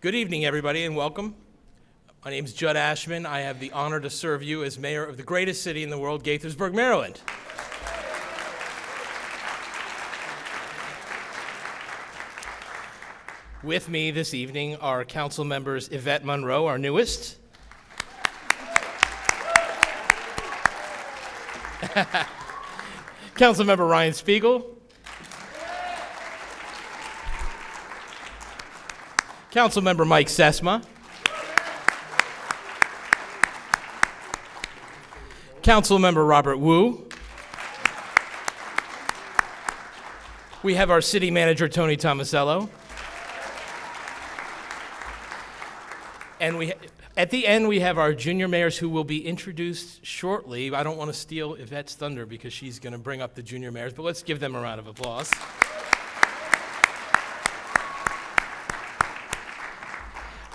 Good evening, everybody, and welcome. My name is Jud Ashman. I have the honor to serve you as mayor of the greatest city in the world, Gaithersburg, Maryland. With me this evening are council members Yvette Monroe, our newest, Councilmember Ryan Spiegel, Councilmember Mike Sesma, Councilmember Robert Wu. We have our city manager, Tony Tomasello. And at the end, we have our junior mayors who will be introduced shortly. I don't want to steal Yvette's thunder because she's going to bring up the junior mayors, but let's give them a round of applause.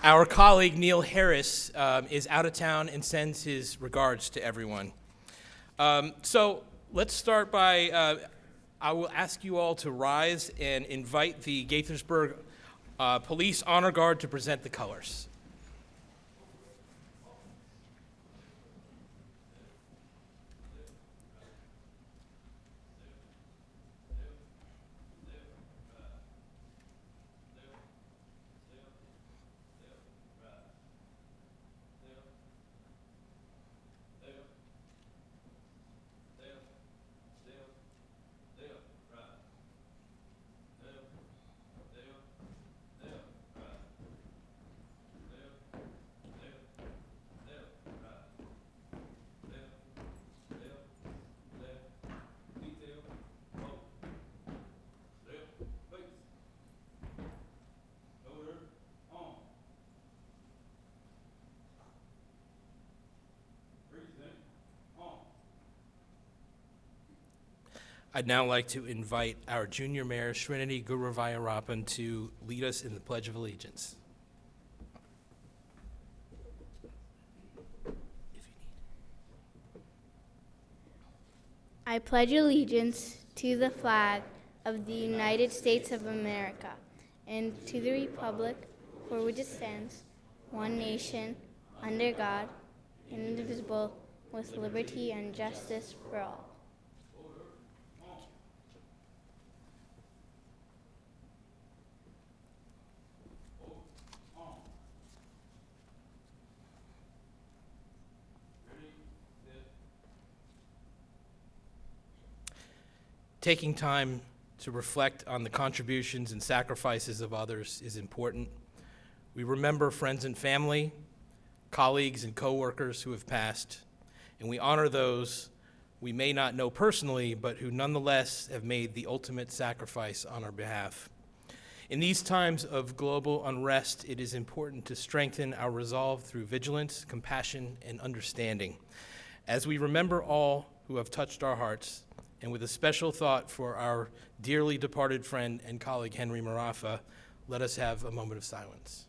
Our colleague, Neil Harris, is out of town and sends his regards to everyone. So let's start by, I will ask you all to rise and invite the Gaithersburg Police Honor Guard to present the colors. I'd now like to invite our junior mayor, Srinidhi Guruvayurappan, to lead us in the Pledge of Allegiance. I pledge allegiance to the flag of the United States of America and to the republic for which it stands, one nation, under God, indivisible, with liberty and justice for all. Taking time to reflect on the contributions and sacrifices of others is important. We remember friends and family, colleagues and coworkers who have passed, and we honor those we may not know personally, but who nonetheless have made the ultimate sacrifice on our behalf. In these times of global unrest, it is important to strengthen our resolve through vigilance, compassion, and understanding. As we remember all who have touched our hearts, and with a special thought for our dearly departed friend and colleague, Henry Marafa, let us have a moment of silence.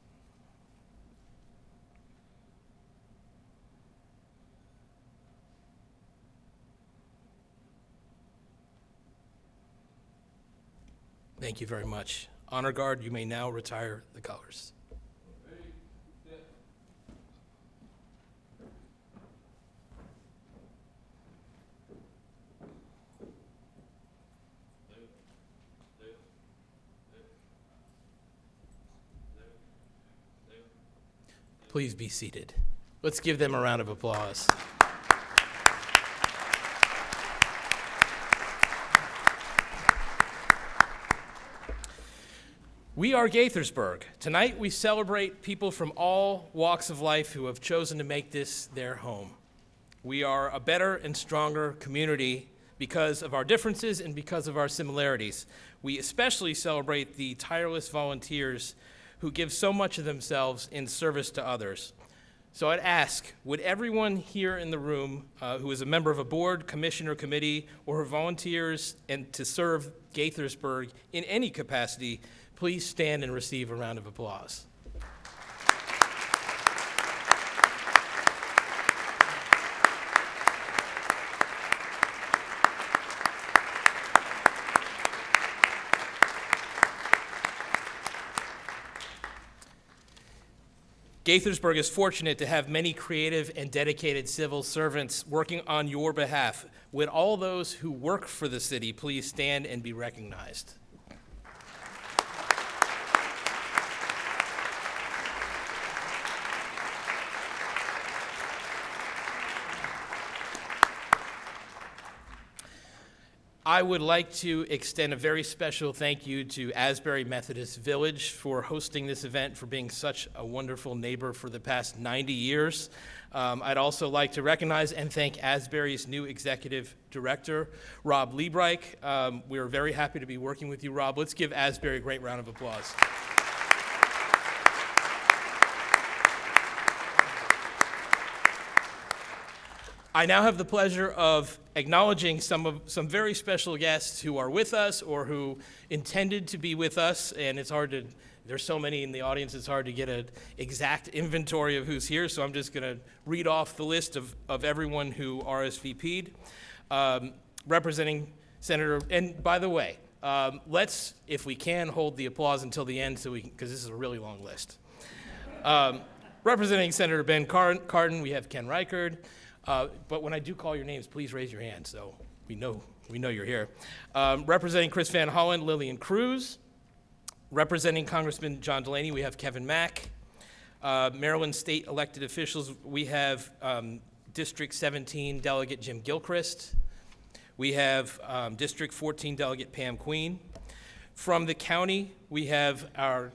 Thank you very much. Honor Guard, you may now retire the colors. Please be seated. Let's give them a round of applause. We are Gaithersburg. Tonight we celebrate people from all walks of life who have chosen to make this their home. We are a better and stronger community because of our differences and because of our similarities. We especially celebrate the tireless volunteers who give so much of themselves in service to others. So I'd ask, would everyone here in the room who is a member of a board, commission, or committee, or who volunteers and to serve Gaithersburg in any capacity, please stand and receive a round of applause. Gaithersburg is fortunate to have many creative and dedicated civil servants working on your behalf. Would all those who work for the city please stand and be recognized? I would like to extend a very special thank you to Asbury Methodist Village for hosting this event, for being such a wonderful neighbor for the past 90 years. I'd also like to recognize and thank Asbury's new executive director, Rob Liebreich. We're very happy to be working with you, Rob. Let's give Asbury a great round of applause. I now have the pleasure of acknowledging some very special guests who are with us or who intended to be with us, and there's so many in the audience, it's hard to get an exact inventory of who's here, so I'm just going to read off the list of everyone who RSVP'd. Representing Senator, and by the way, let's, if we can, hold the applause until the end because this is a really long list. Representing Senator Ben Cardin, we have Ken Reichard. But when I do call your names, please raise your hand so we know you're here. Representing Chris Van Hollen, Lillian Cruz. Representing Congressman John Delaney, we have Kevin Mack. Maryland state elected officials, we have District 17 Delegate Jim Gilchrist. We have District 14 Delegate Pam Queen. From the county, we have our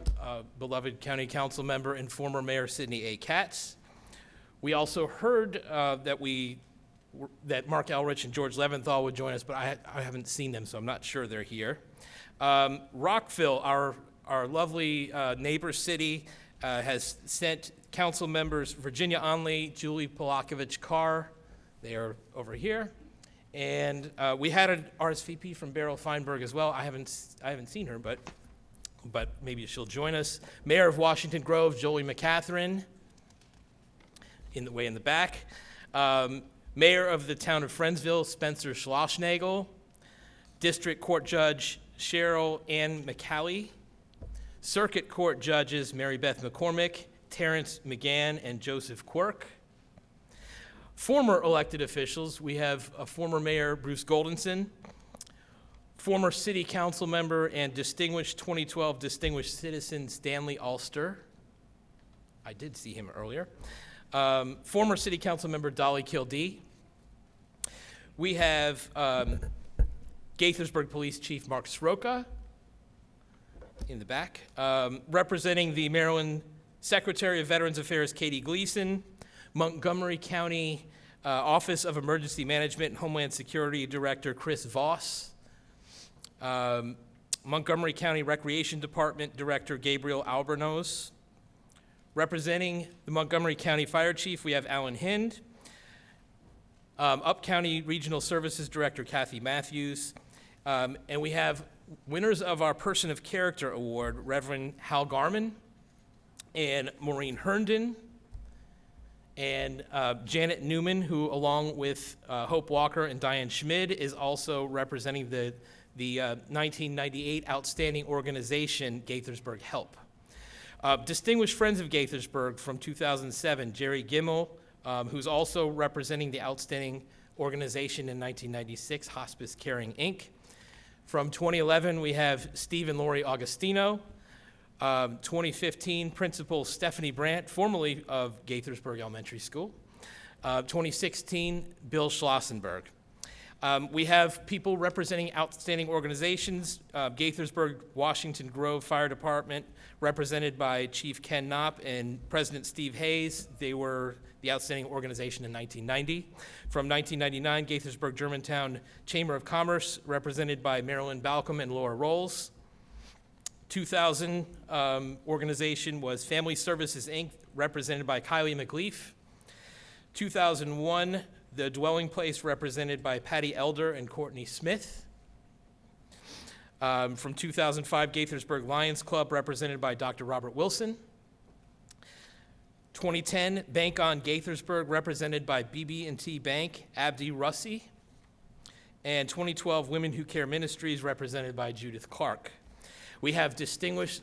beloved county council member and former Mayor Sidney A. Katz. We also heard that Mark Elrich and George Leventhal would join us, but I haven't seen them, so I'm not sure they're here. Rockville, our lovely neighbor city, has sent council members Virginia Onley, Julie Polakovich Carr. They are over here. And we had an RSVP from Beryl Feinberg as well. I haven't seen her, but maybe she'll join us. Mayor of Washington Grove, Jolie McCatherine. In the back. Mayor of the town of Friendsville, Spencer Schlossnagel. District Court Judge Cheryl Ann McCalley. Circuit Court Judges Mary Beth McCormick, Terrence McGann, and Joseph Quirk. Former elected officials, we have former Mayor Bruce Goldenson, former City Council member and distinguished 2012 Distinguished Citizen Stanley Ulster. I did see him earlier. Former City Council member Dolly Kildee. We have Gaithersburg Police Chief Mark Sroka in the back. Representing the Maryland Secretary of Veterans Affairs Katie Gleason. Montgomery County Office of Emergency Management and Homeland Security Director Chris Voss. Montgomery County Recreation Department Director Gabriel Albornoz. Representing the Montgomery County Fire Chief, we have Alan Hind. Up County Regional Services Director Kathy Matthews. And we have winners of our Person of Character Award, Reverend Hal Garman and Maureen Herndon, and Janet Newman, who along with Hope Walker and Diane Schmid is also representing the 1998 Outstanding Organization, Gaithersburg Help. Distinguished Friends of Gaithersburg from 2007, Jerry Gimmel, who's also representing the Outstanding Organization in 1996, Hospice Caring, Inc. From 2011, we have Steve and Lori Augustino. 2015, Principal Stephanie Brandt, formerly of Gaithersburg Elementary School. 2016, Bill Schlossenberg. We have people representing outstanding organizations. Gaithersburg Washington Grove Fire Department, represented by Chief Ken Knopp and President Steve Hayes. They were the outstanding organization in 1990. From 1999, Gaithersburg Germantown Chamber of Commerce, represented by Marilyn Balcom and Laura Rolls. 2000 organization was Family Services, Inc., represented by Kylie McLeaf. 2001, The Dwelling Place, represented by Patty Elder and Courtney Smith. From 2005, Gaithersburg Lions Club, represented by Dr. Robert Wilson. 2010, Bank on Gaithersburg, represented by BB&T Bank, Abdi Russi. And 2012, Women Who Care Ministries, represented by Judith Clark. We have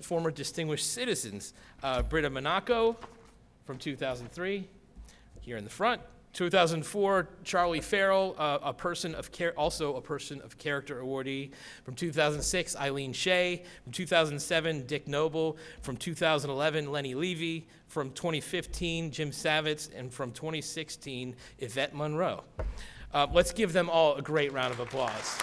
former distinguished citizens, Britta Monaco From 2003, here in the front. 2004, Charlie Farrell, also a Person of Character awardee. From 2006, Eileen Shea. From 2007, Dick Noble. From 2011, Lenny Levy. From 2015, Jim Savitz. And from 2016, Yvette Monroe. Let's give them all a great round of applause.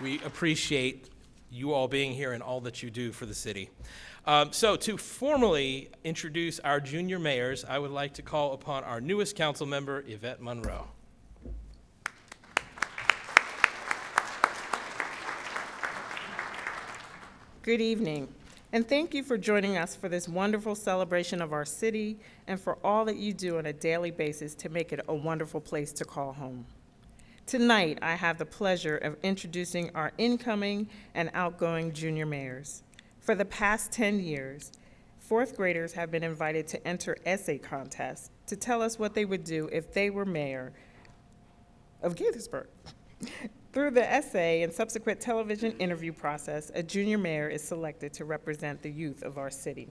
We appreciate you all being here and all that you do for the city. So to formally introduce our junior mayors, I would like to call upon our newest council member, Yvette Monroe. Good evening, and thank you for joining us for this wonderful celebration of our city and for all that you do on a daily basis to make it a wonderful place to call home. Tonight, I have the pleasure of introducing our incoming and outgoing junior mayors. For the past 10 years, fourth graders have been invited to enter essay contests to tell us what they would do if they were mayor of Gaithersburg. Through the essay and subsequent television interview process, a junior mayor is selected to represent the youth of our city.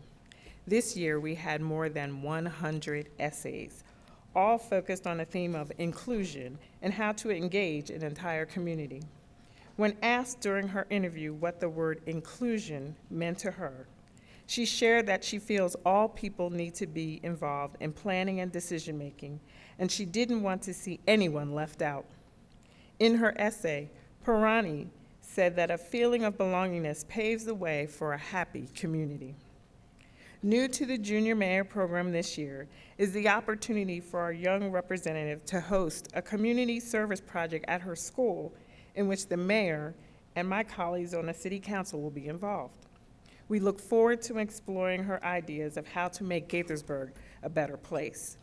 This year, we had more than 100 essays, all focused on the theme of inclusion and how to engage an entire community. When asked during her interview what the word inclusion meant to her, she shared that she feels all people need to be involved in planning and decision-making, and she didn't want to see anyone left out. In her essay, Parani said that a feeling of belongingness paves the way for a happy community. New to the Junior Mayor program this year is the opportunity for our young representative to host a community service project at her school in which the mayor and my colleagues on the City Council will be involved. We look forward to exploring her ideas of how to make Gaithersburg a better place.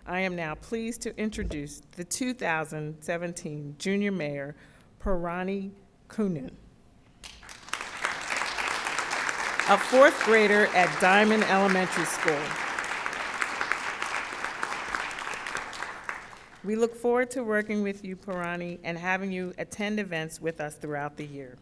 I am now pleased to introduce the 2017 Junior Mayor, Parani Kunin, a fourth grader at Diamond Elementary School. We look forward to working with you, Parani, and having you attend events with us throughout the year.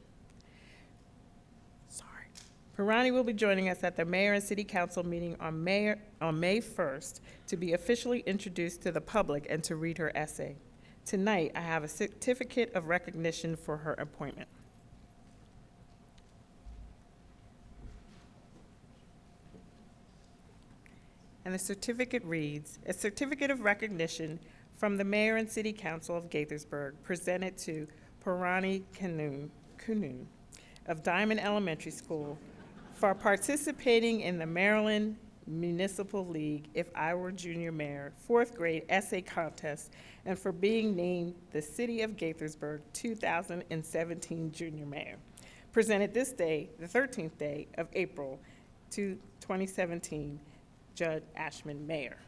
Parani will be joining us at the Mayor and City Council meeting on May 1st to be officially introduced to the public and to read her essay. Tonight, I have a certificate of recognition for her appointment. And the certificate reads, a certificate of recognition from the Mayor and City Council of Gaithersburg presented to Parani Kunun of Diamond Elementary School for participating in the Maryland Municipal League If I Were Junior Mayor, fourth grade essay contest, and for being named the City of Gaithersburg 2017 Junior Mayor. Presented this day, the 13th day of April 2017, Jud Ashman, Mayor.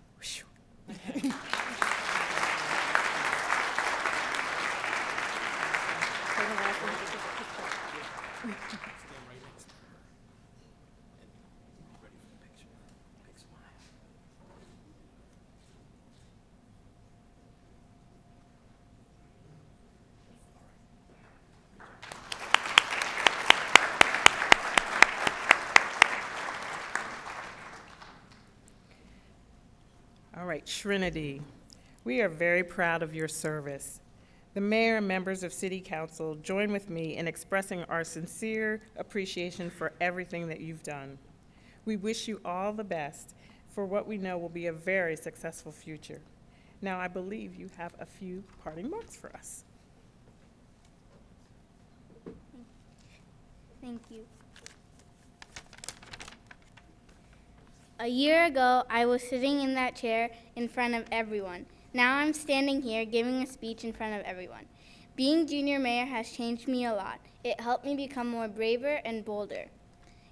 All right, Trinity, we are very proud of your service. The mayor and members of City Council join with me in expressing our sincere appreciation for everything that you've done. We wish you all the best for what we know will be a very successful future. Now, I believe you have a few parting remarks for us. Thank you. A year ago, I was sitting in that chair in front of everyone. Now I'm standing here giving a speech in front of everyone. Being junior mayor has changed me a lot. It helped me become more braver and bolder.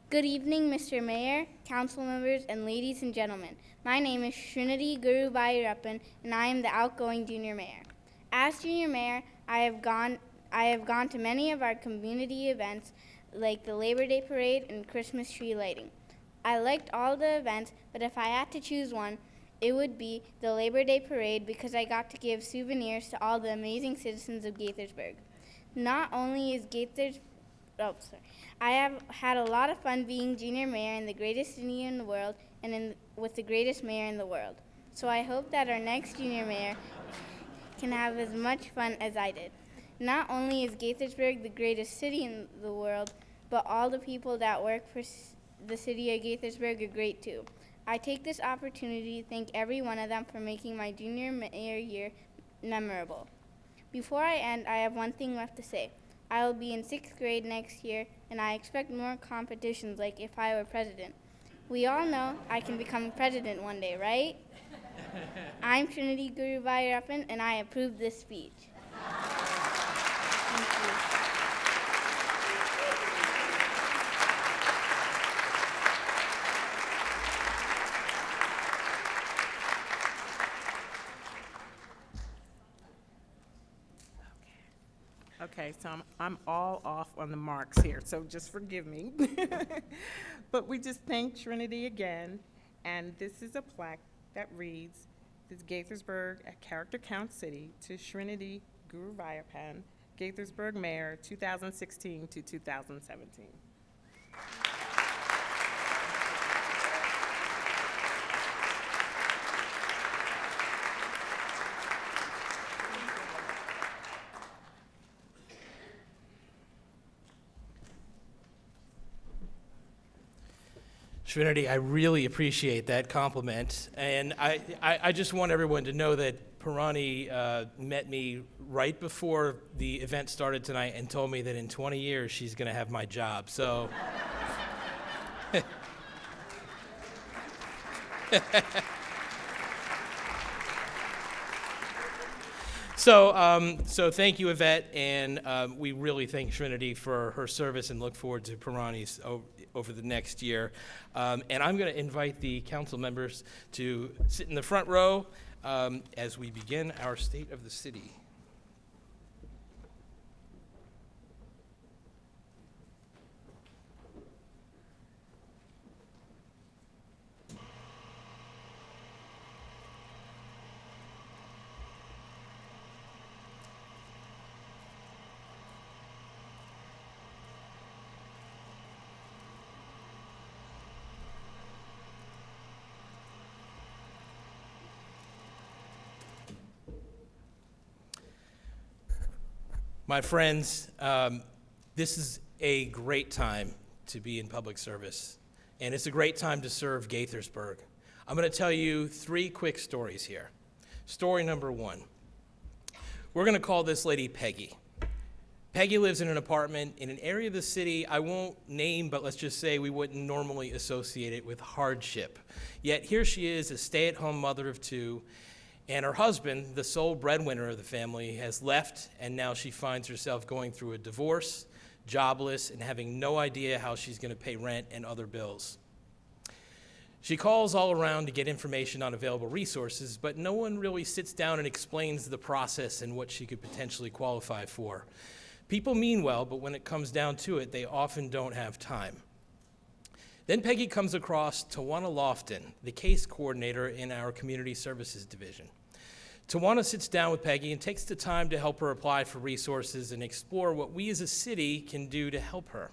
Good evening, Mr. Mayor, council members, and ladies and gentlemen. My name is Trinity Gurubayurappan, and I am the outgoing junior mayor. As junior mayor, I have gone to many of our community events like the Labor Day Parade and Christmas tree lighting. I liked all the events, but if I had to choose one, it would be the Labor Day Parade because I got to give souvenirs to all the amazing citizens of Gaithersburg. Not only is I have had a lot of fun being junior mayor in the greatest city in the world and with the greatest mayor in the world. So I hope that our next junior mayor can have as much fun as I did. Not only is Gaithersburg the greatest city in the world, but all the people that work for the city of Gaithersburg are great too. I take this opportunity to thank every one of them for making my junior mayor year memorable. Before I end, I have one thing left to say. I will be in 6th grade next year, and I expect more competitions like if I were president. We all know I can become president one day, right? I'm Trinity Guru Vairappan, and I approve this speech. Thank you. Okay, so I'm all off on the marks here, so just forgive me. But we just thank Trinity again, and this is a plaque that reads, "This Gaithersburg, a Character Count City, to Trinity Guru Vairappan, Gaithersburg Mayor, 2016 to 2017. Trinity, I really appreciate that compliment, and I just want everyone to know that Pirani met me right before the event started tonight and told me that in 20 years she's going to have my job, so. So thank you, Yvette, and we really thank Trinity for her service and look forward to Pirani's over the next year. And I'm going to invite the council members to sit in the front row as we begin our State of the City. My friends, this is a great time to be in public service, and it's a great time to serve Gaithersburg. I'm going to tell you 3 quick stories here. Story number 1. We're going to call this lady Peggy. Peggy lives in an apartment in an area of the city I won't name, but let's just say we wouldn't normally associate it with hardship. Yet here she is, a stay-at-home mother of 2, and her husband, the sole breadwinner of the family, has left, and now she finds herself going through a divorce, jobless, and having no idea how she's going to pay rent and other bills. She calls all around to get information on available resources, but no one really sits down and explains the process and what she could potentially qualify for. People mean well, but when it comes down to it, they often don't have time. Then Peggy comes across Tawana Lofton, the case coordinator in our Community Services Division. Tawana sits down with Peggy and takes the time to help her apply for resources and explore what we as a city can do to help her.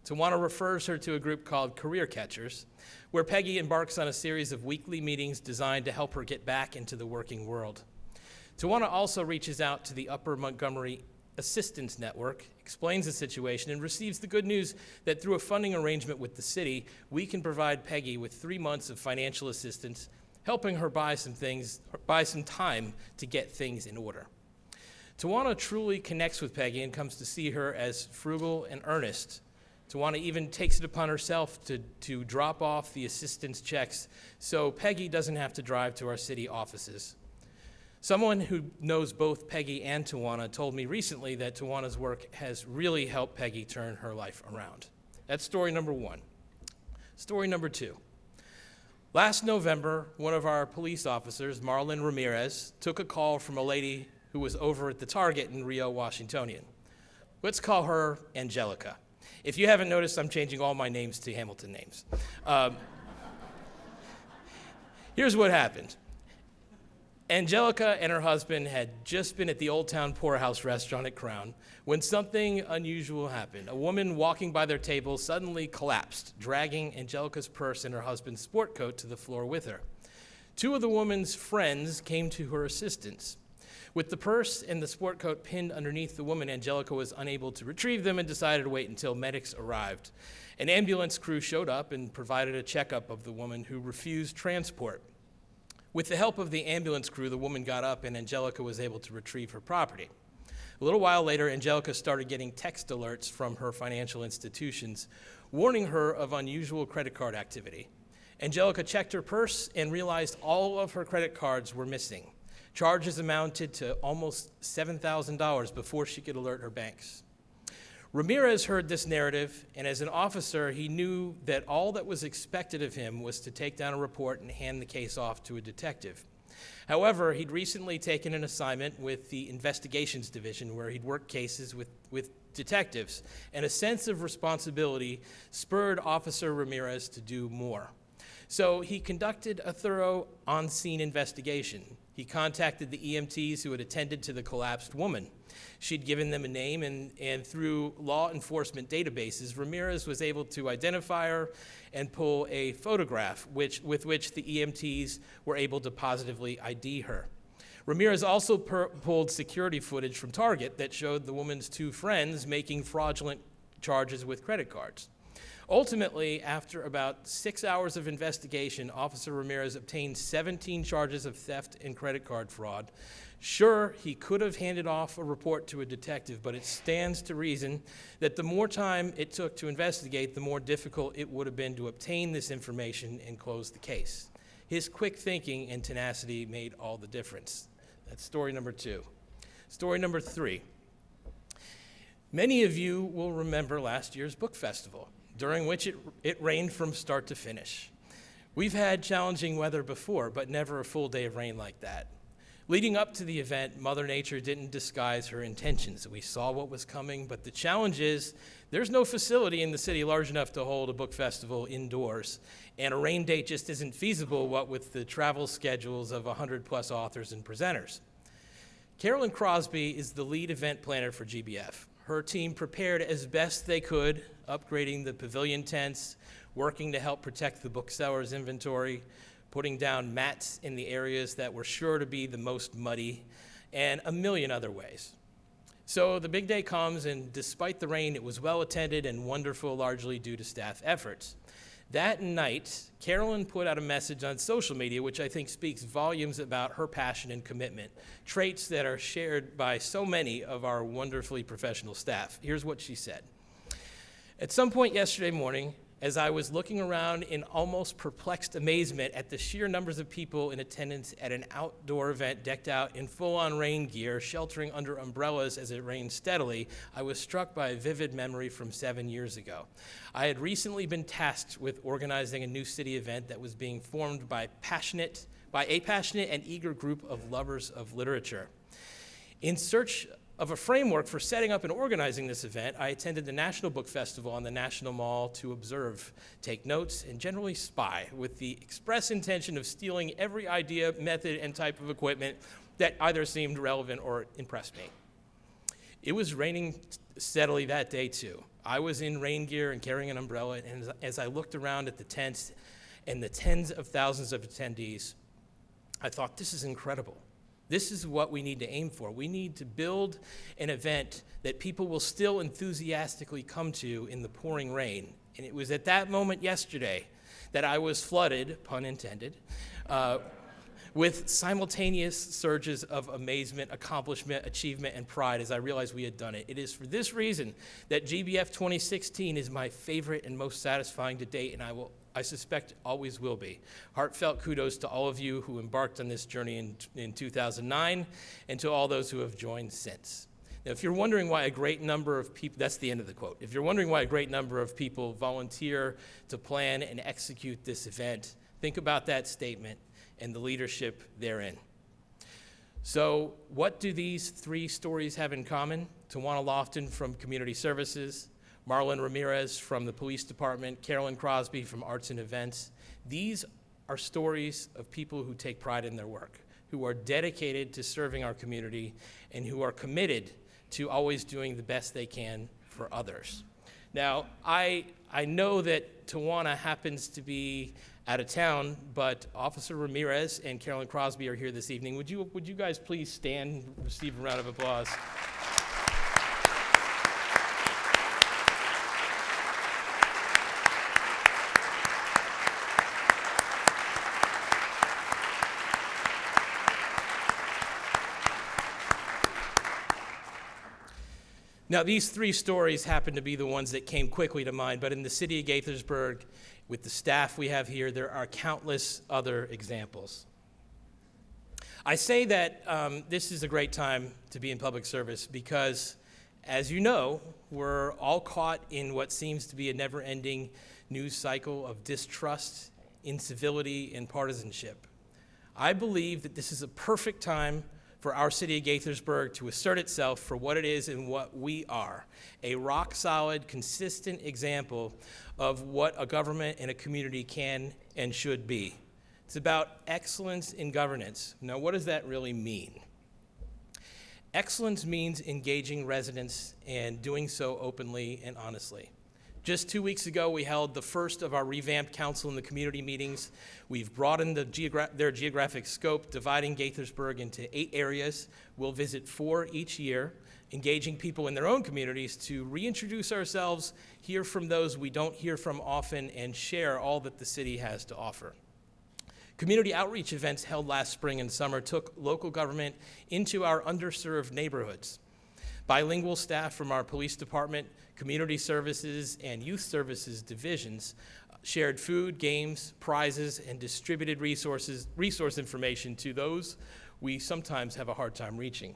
Tawana refers her to a group called Career Catchers, where Peggy embarks on a series of weekly meetings designed to help her get back into the working world. Tawana also reaches out to the Upper Montgomery Assistance Network, explains the situation, and receives the good news that through a funding arrangement with the city, we can provide Peggy with 3 months of financial assistance, helping her buy some time to get things in order. Tawana truly connects with Peggy and comes to see her as frugal and earnest. Tawana even takes it upon herself to drop off the assistance checks so Peggy doesn't have to drive to our city offices. Someone who knows both Peggy and Tawana told me recently that Tawana's work has really helped Peggy turn her life around. That's story number 1. Story number 2. Last November, one of our police officers, Marlon Ramirez, took a call from a lady who was over at the Target in Rio, Washingtonian. Let's call her Angelica. If you haven't noticed, I'm changing all my names to Hamilton names. Here's what happened. Angelica and her husband had just been at the Old Town Poorhouse restaurant at Crown when something unusual happened. A woman walking by their table suddenly collapsed, dragging Angelica's purse and her husband's sport coat to the floor with her. Two of the woman's friends came to her assistance. With the purse and the sport coat pinned underneath the woman, Angelica was unable to retrieve them and decided to wait until medics arrived. An ambulance crew showed up and provided a checkup of the woman, who refused transport. With the help of the ambulance crew, the woman got up and Angelica was able to retrieve her property. A little while later, Angelica started getting text alerts from her financial institutions, warning her of unusual credit card activity. Angelica checked her purse and realized all of her credit cards were missing. Charges amounted to almost $7,000 before she could alert her banks. Ramirez heard this narrative, and as an officer, he knew that all that was expected of him was to take down a report and hand the case off to a detective. However, he'd recently taken an assignment with the Investigations Division, where he'd worked cases with detectives, and a sense of responsibility spurred Officer Ramirez to do more. So he conducted a thorough on-scene investigation. He contacted the EMTs who had attended to the collapsed woman. She'd given them a name, and through law enforcement databases, Ramirez was able to identify her and pull a photograph with which the EMTs were able to positively ID her. Ramirez also pulled security footage from Target that showed the woman's two friends making fraudulent charges with credit cards. Ultimately, after about 6 hours of investigation, Officer Ramirez obtained 17 charges of theft and credit card fraud. Sure, he could have handed off a report to a detective, but it stands to reason that the more time it took to investigate, the more difficult it would have been to obtain this information and close the case. His quick thinking and tenacity made all the difference. That's story number 2. Story number 3. Many of you will remember last year's book festival, during which it rained from start to finish. We've had challenging weather before, but never a full day of rain like that. Leading up to the event, Mother Nature didn't disguise her intentions. We saw what was coming, but the challenge is there's no facility in the city large enough to hold a book festival indoors, and a rain date just isn't feasible, what with the travel schedules of 100+ authors and presenters. Carolyn Crosby is the lead event planner for GBF. Her team prepared as best they could, upgrading the pavilion tents, working to help protect the booksellers' inventory, putting down mats in the areas that were sure to be the most muddy, and a million other ways. So the big day comes, and despite the rain, it was well attended and wonderful, largely due to staff efforts. That night, Carolyn put out a message on social media, which I think speaks volumes about her passion and commitment, traits that are shared by so many of our wonderfully professional staff. Here's what she said. At some point yesterday morning, as I was looking around in almost perplexed amazement at the sheer numbers of people in attendance at an outdoor event decked out in full-on rain gear, sheltering under umbrellas as it rained steadily, I was struck by a vivid memory from 7 years ago. I had recently been tasked with organizing a new city event that was being formed by a passionate and eager group of lovers of literature. In search of a framework for setting up and organizing this event, I attended the National Book Festival on the National Mall to observe, take notes, and generally spy, with the express intention of stealing every idea, method, and type of equipment that either seemed relevant or impressed me. It was raining steadily that day, too. I was in rain gear and carrying an umbrella, and as I looked around at the tents and the tens of thousands of attendees, I thought, this is incredible. This is what we need to aim for. We need to build an event that people will still enthusiastically come to in the pouring rain. And it was at that moment yesterday that I was flooded, pun intended, with simultaneous surges of amazement, accomplishment, achievement, and pride as I realized we had done it. It is for this reason that GBF 2016 is my favorite and most satisfying to date, and I suspect always will be. Heartfelt kudos to all of you who embarked on this journey in 2009, and to all those who have joined since. Now, if you're wondering why a great number of people, that's the end of the quote. If you're wondering why a great number of people volunteer to plan and execute this event, think about that statement and the leadership therein. So what do these 3 stories have in common? Tawana Lofton from Community Services, Marlon Ramirez from the Police Department, Carolyn Crosby from Arts and Events. These are stories of people who take pride in their work, who are dedicated to serving our community and who are committed to always doing the best they can for others. Now, I know that Tawana happens to be out of town, but Officer Ramirez and Carolyn Crosby are here this evening. Would you guys please stand and receive a round of applause? Now, these three stories happen to be the ones that came quickly to mind, but in the city of Gaithersburg, with the staff we have here, there are countless other examples. I say that this is a great time to be in public service because, as you know, we're all caught in what seems to be a never-ending news cycle of distrust, incivility, and partisanship. I believe that this is a perfect time for our city of Gaithersburg to assert itself for what it is and what we are, a rock-solid, consistent example of what a government and a community can and should be. It's about excellence in governance. Now, what does that really mean? Excellence means engaging residents and doing so openly and honestly. Just 2 weeks ago, we held the first of our revamped council and the community meetings. We've broadened their geographic scope, dividing Gaithersburg into 8 areas. We'll visit 4 each year, engaging people in their own communities to reintroduce ourselves, hear from those we don't hear from often, and share all that the city has to offer. Community outreach events held last spring and summer took local government into our underserved neighborhoods. Bilingual staff from our police department, community services, and youth services divisions shared food, games, prizes, and distributed resource information to those we sometimes have a hard time reaching.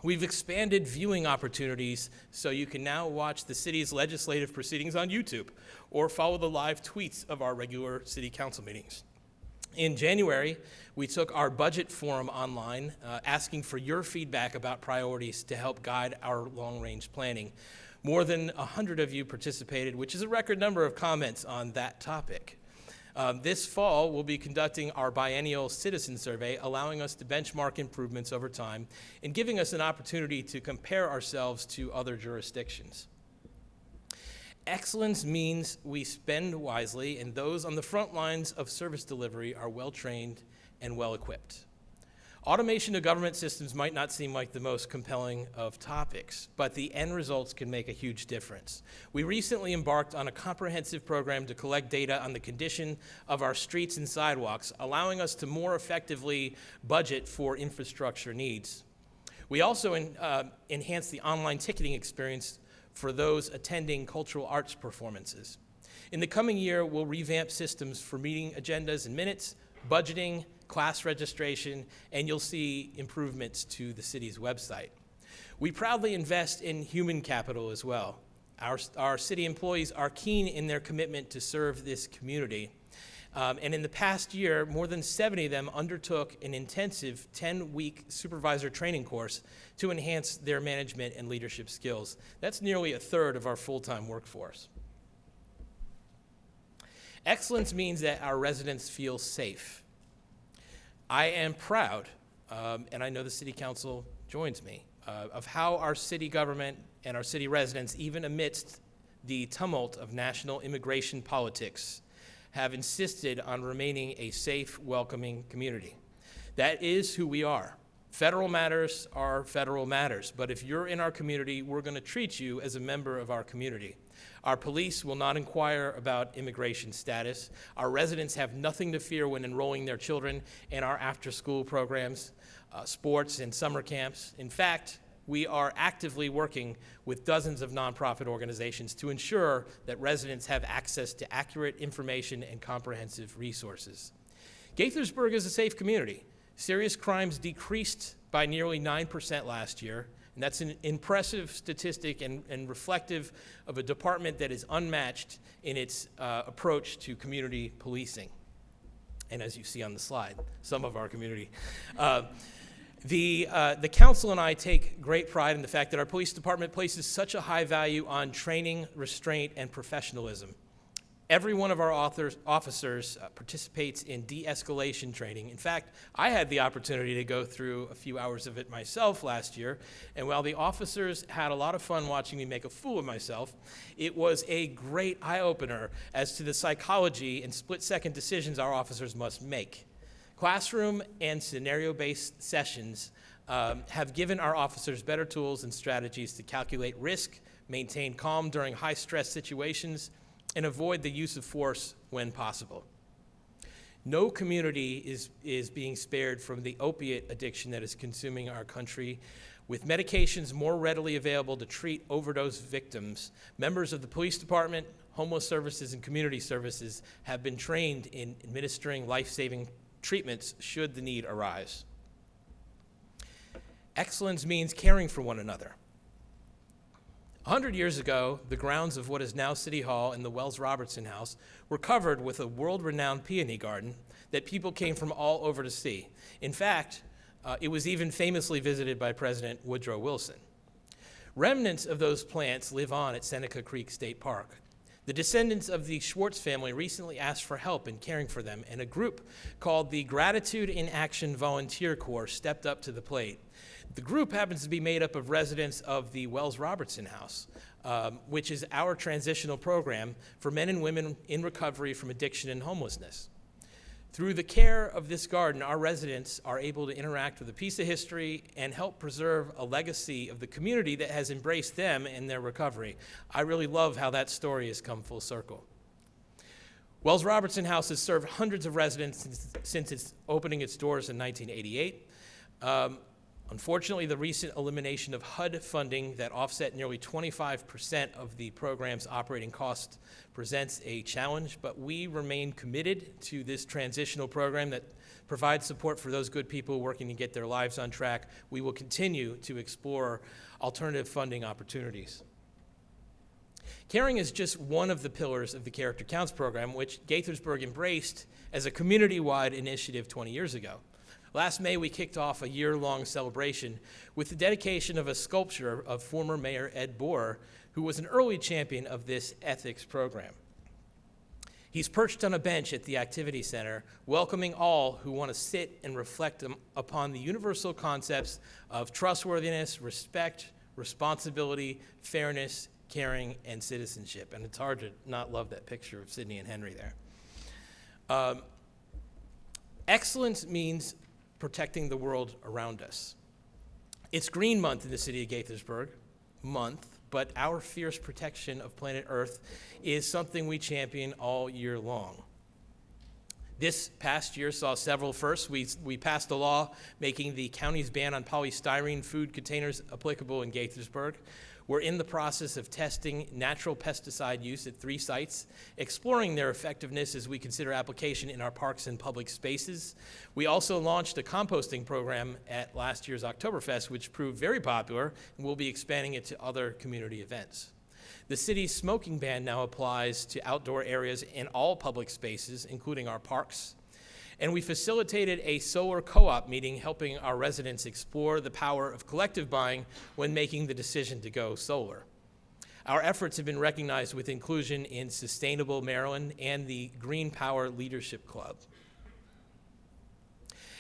We've expanded viewing opportunities so you can now watch the city's legislative proceedings on YouTube or follow the live tweets of our regular city council meetings. In January, we took our budget forum online, asking for your feedback about priorities to help guide our long-range planning. More than 100 of you participated, which is a record number of comments on that topic. This fall, we'll be conducting our biennial citizen survey, allowing us to benchmark improvements over time and giving us an opportunity to compare ourselves to other jurisdictions. Excellence means we spend wisely, and those on the front lines of service delivery are well-trained and well-equipped. Automation of government systems might not seem like the most compelling of topics, but the end results can make a huge difference. We recently embarked on a comprehensive program to collect data on the condition of our streets and sidewalks, allowing us to more effectively budget for infrastructure needs. We also enhanced the online ticketing experience for those attending cultural arts performances. In the coming year, we'll revamp systems for meeting agendas and minutes, budgeting, class registration, and you'll see improvements to the city's website. We proudly invest in human capital as well. Our city employees are keen in their commitment to serve this community. And in the past year, more than 70 of them undertook an intensive 10-week supervisor training course to enhance their management and leadership skills. That's nearly a third of our full-time workforce. Excellence means that our residents feel safe. I am proud, and I know the City Council joins me, of how our city government and our city residents, even amidst the tumult of national immigration politics, have insisted on remaining a safe, welcoming community. That is who we are. Federal matters are federal matters, but if you're in our community, we're going to treat you as a member of our community. Our police will not inquire about immigration status. Our residents have nothing to fear when enrolling their children in our after-school programs, sports, and summer camps. In fact, we are actively working with dozens of nonprofit organizations to ensure that residents have access to accurate information and comprehensive resources. Gaithersburg is a safe community. Serious crimes decreased by nearly 9% last year, and that's an impressive statistic and reflective of a department that is unmatched in its approach to community policing. And as you see on the slide, some of our community. The council and I take great pride in the fact that our police department places such a high value on training, restraint, and professionalism. Every one of our officers participates in de-escalation training. In fact, I had the opportunity to go through a few hours of it myself last year, and while the officers had a lot of fun watching me make a fool of myself, it was a great eye-opener as to the psychology and split-second decisions our officers must make. Classroom and scenario-based sessions have given our officers better tools and strategies to calculate risk, maintain calm during high-stress situations, and avoid the use of force when possible. No community is being spared from the opiate addiction that is consuming our country. With medications more readily available to treat overdose victims, members of the police department, homeless services, and community services have been trained in administering life-saving treatments should the need arise. Excellence means caring for one another. 100 years ago, the grounds of what is now City Hall and the Wells Robertson House were covered with a world-renowned peony garden that people came from all over to see. In fact, it was even famously visited by President Woodrow Wilson. Remnants of those plants live on at Seneca Creek State Park. The descendants of the Schwartz family recently asked for help in caring for them, and a group called the Gratitude in Action Volunteer Corps stepped up to the plate. The group happens to be made up of residents of the Wells Robertson House, which is our transitional program for men and women in recovery from addiction and homelessness. Through the care of this garden, our residents are able to interact with a piece of history and help preserve a legacy of the community that has embraced them in their recovery. I really love how that story has come full circle. Wells Robertson House has served hundreds of residents since its opening its doors in 1988. Unfortunately, the recent elimination of HUD funding that offset nearly 25% of the program's operating costs presents a challenge, but we remain committed to this transitional program that provides support for those good people working to get their lives on track. We will continue to explore alternative funding opportunities. Caring is just one of the pillars of the Character Counts program, which Gaithersburg embraced as a community-wide initiative 20 years ago. Last May, we kicked off a year-long celebration with the dedication of a sculpture of former Mayor Ed Bohr, who was an early champion of this ethics program. He's perched on a bench at the Activity Center, welcoming all who want to sit and reflect upon the universal concepts of trustworthiness, respect, responsibility, fairness, caring, and citizenship. And it's hard to not love that picture of Sydney and Henry there. Excellence means protecting the world around us. It's Green Month in the city of Gaithersburg, but our fierce protection of planet Earth is something we champion all year long. This past year saw several firsts. We passed a law making the county's ban on polystyrene food containers applicable in Gaithersburg. We're in the process of testing natural pesticide use at 3 sites, exploring their effectiveness as we consider application in our parks and public spaces. We also launched a composting program at last year's Oktoberfest, which proved very popular, and we'll be expanding it to other community events. The city's smoking ban now applies to outdoor areas in all public spaces, including our parks. And we facilitated a solar co-op meeting helping our residents explore the power of collective buying when making the decision to go solar. Our efforts have been recognized with inclusion in Sustainable Maryland and the Green Power Leadership Club.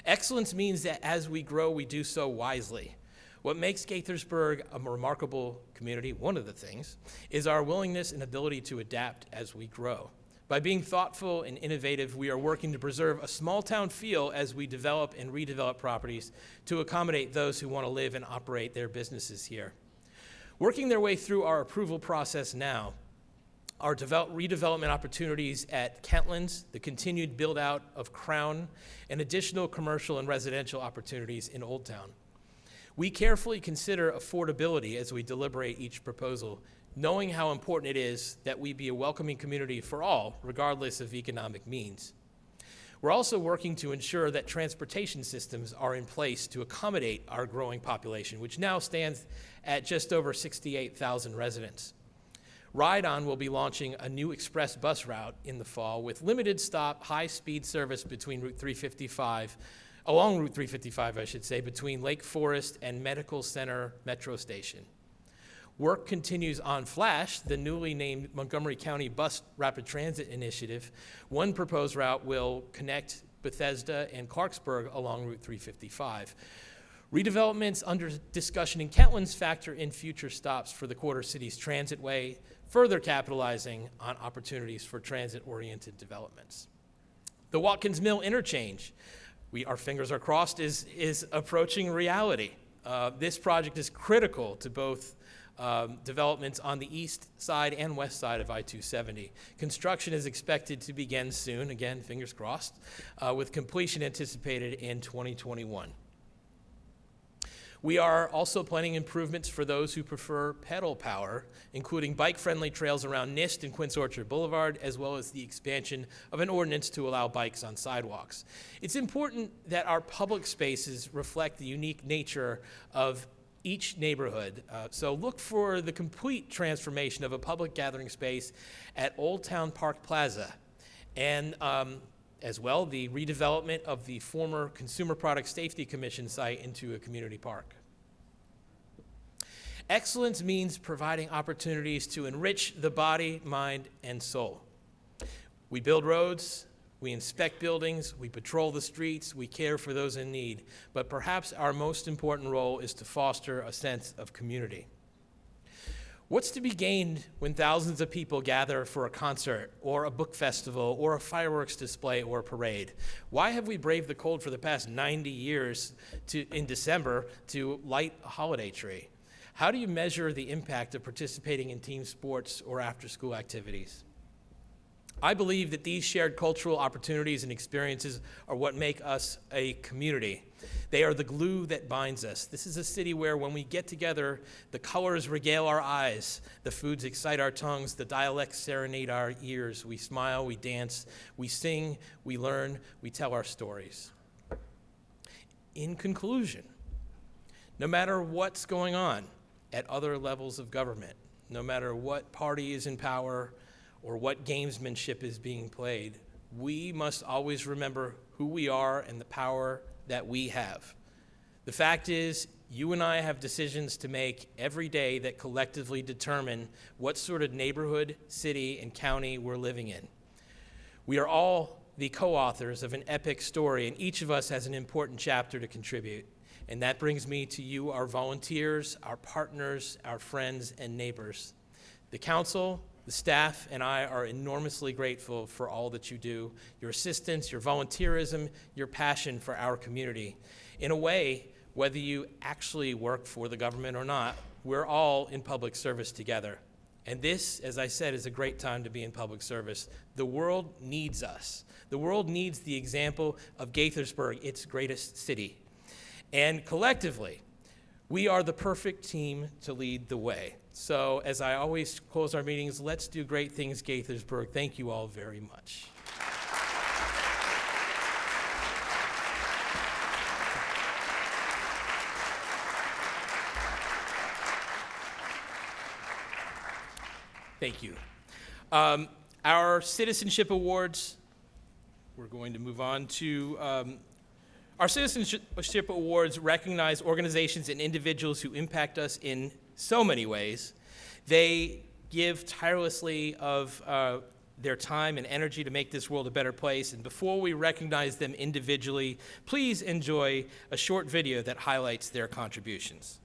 Excellence means that as we grow, we do so wisely. What makes Gaithersburg a remarkable community, one of the things, is our willingness and ability to adapt as we grow. By being thoughtful and innovative, we are working to preserve a small-town feel as we develop and redevelop properties to accommodate those who want to live and operate their businesses here. Working their way through our approval process now are redevelopment opportunities at Kentlands, the continued build-out of Crown, and additional commercial and residential opportunities in Old Town. We carefully consider affordability as we deliberate each proposal, knowing how important it is that we be a welcoming community for all, regardless of economic means. We're also working to ensure that transportation systems are in place to accommodate our growing population, which now stands at just over 68,000 residents. Ride On will be launching a new express bus route in the fall with limited stop, high-speed service between along Route 355, between Lake Forest and Medical Center Metro Station. Work continues on Flash, the newly named Montgomery County Bus Rapid Transit Initiative. One proposed route will connect Bethesda and Clarksburg along Route 355. Redevelopments under discussion in Kentlands factor in future stops for the Quarter Cities Transitway, further capitalizing on opportunities for transit-oriented developments. The Watkins Mill Interchange, our fingers are crossed, is approaching reality. This project is critical to both developments on the east side and west side of I-270. Construction is expected to begin soon, again, fingers crossed, with completion anticipated in 2021. We are also planning improvements for those who prefer pedal power, including bike-friendly trails around NIST and Quince Orchard Boulevard, as well as the expansion of an ordinance to allow bikes on sidewalks. It's important that our public spaces reflect the unique nature of each neighborhood. So look for the complete transformation of a public gathering space at Old Town Park Plaza, and as well the redevelopment of the former Consumer Product Safety Commission site into a community park. Excellence means providing opportunities to enrich the body, mind, and soul. We build roads, we inspect buildings, we patrol the streets, we care for those in need, but perhaps our most important role is to foster a sense of community. What's to be gained when thousands of people gather for a concert or a book festival or a fireworks display or a parade? Why have we braved the cold for the past 90 years in December to light a holiday tree? How do you measure the impact of participating in team sports or after-school activities? I believe that these shared cultural opportunities and experiences are what make us a community. They are the glue that binds us. This is a city where when we get together, the colors regale our eyes, the foods excite our tongues, the dialects serenade our ears. We smile, we dance, we sing, we learn, we tell our stories. In conclusion, no matter what's going on at other levels of government, no matter what party is in power or what gamesmanship is being played, we must always remember who we are and the power that we have. The fact is, you and I have decisions to make every day that collectively determine what sort of neighborhood, city, and county we're living in. We are all the co-authors of an epic story, and each of us has an important chapter to contribute. And that brings me to you, our volunteers, our partners, our friends, and neighbors. The council, the staff, and I are enormously grateful for all that you do, your assistance, your volunteerism, your passion for our community. In a way, whether you actually work for the government or not, we're all in public service together. And this, as I said, is a great time to be in public service. The world needs us. The world needs the example of Gaithersburg, its greatest city. And collectively, we are the perfect team to lead the way. So as I always close our meetings, let's do great things, Gaithersburg. Thank you all very much. Thank you. Our citizenship awards, we're going to move on to our citizenship awards recognize organizations and individuals who impact us in so many ways. They give tirelessly of their time and energy to make this world a better place. And before we recognize them individually, please enjoy a short video that highlights their contributions.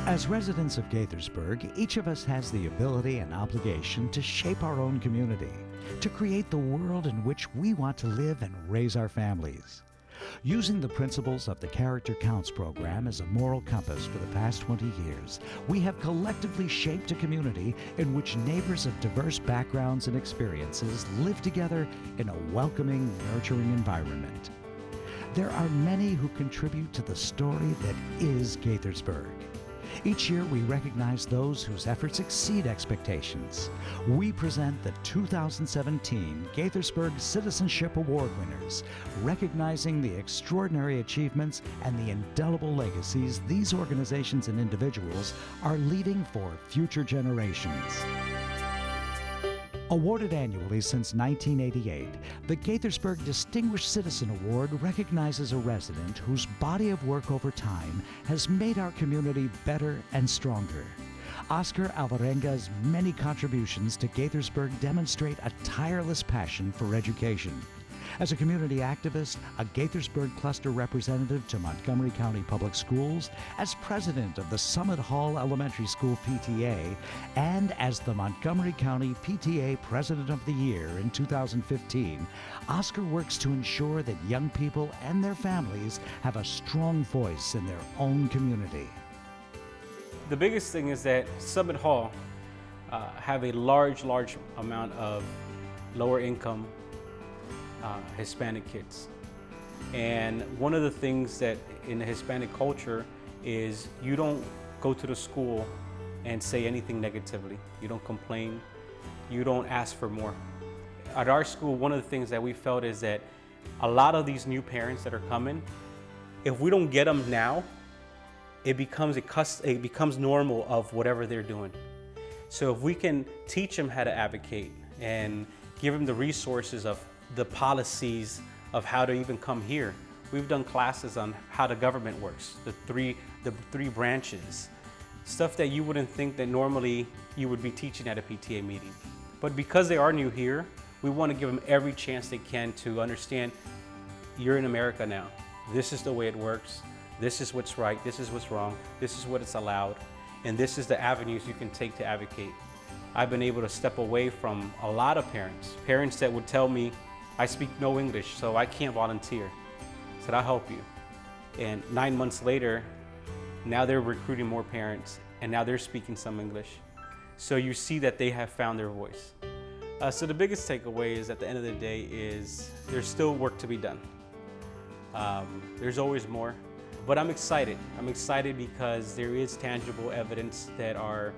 As residents of Gaithersburg, each of us has the ability and obligation to shape our own community, to create the world in which we want to live and raise our families. Using the principles of the Character Counts program as a moral compass for the past 20 years, we have collectively shaped a community in which neighbors of diverse backgrounds and experiences live together in a welcoming, nurturing environment. There are many who contribute to the story that is Gaithersburg. Each year, we recognize those whose efforts exceed expectations. We present the 2017 Gaithersburg Citizenship Award winners, recognizing the extraordinary achievements and the indelible legacies these organizations and individuals are leaving for future generations. Awarded annually since 1988, the Gaithersburg Distinguished Citizen Award recognizes a resident whose body of work over time has made our community better and stronger. Oscar ALVARENGA's many contributions to Gaithersburg demonstrate a tireless passion for education. As a community activist, a Gaithersburg cluster representative to Montgomery County Public Schools, as president of the Summit Hall Elementary School PTA, and as the Montgomery County PTA President of the Year in 2015, Oscar works to ensure that young people and their families have a strong voice in their own community. The biggest thing is that Summit Hall have a large amount of lower income Hispanic kids. And one of the things that in the Hispanic culture is you don't go to the school and say anything negatively. You don't complain. You don't ask for more. At our school, one of the things that we felt is that a lot of these new parents that are coming, if we don't get them now, it becomes normal of whatever they're doing. So if we can teach them how to advocate and give them the resources of the policies of how to even come here. We've done classes on how the government works, the three branches, stuff that you wouldn't think that normally you would be teaching at a PTA meeting. But because they are new here, we want to give them every chance they can to understand you're in America now. This is the way it works. This is what's right. This is what's wrong. This is what it's allowed. And this is the avenues you can take to advocate. I've been able to step away from a lot of parents that would tell me, I speak no English, so I can't volunteer. I said, I'll help you. And 9 months later, now they're recruiting more parents, and now they're speaking some English. So you see that they have found their voice. So the biggest takeaway is at the end of the day is there's still work to be done. There's always more, but I'm excited. I'm excited because there is tangible evidence that our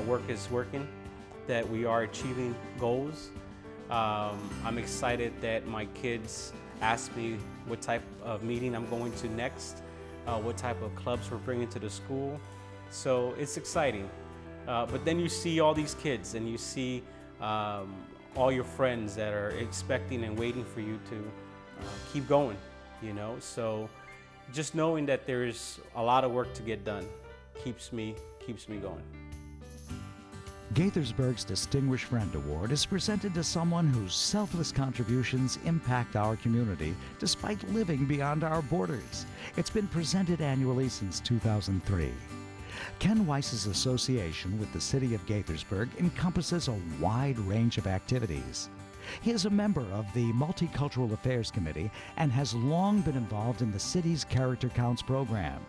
work is working, that we are achieving goals. I'm excited that my kids ask me what type of meeting I'm going to next, what type of clubs we're bringing to the school. So it's exciting. But then you see all these kids and you see all your friends that are expecting and waiting for you to keep going, you know? So just knowing that there's a lot of work to get done keeps me going. Gaithersburg's Distinguished Friend Award is presented to someone whose selfless contributions impact our community despite living beyond our borders. It's been presented annually since 2003. Ken Weiss's association with the city of Gaithersburg encompasses a wide range of activities. He is a member of the Multicultural Affairs Committee and has long been involved in the city's Character Counts program.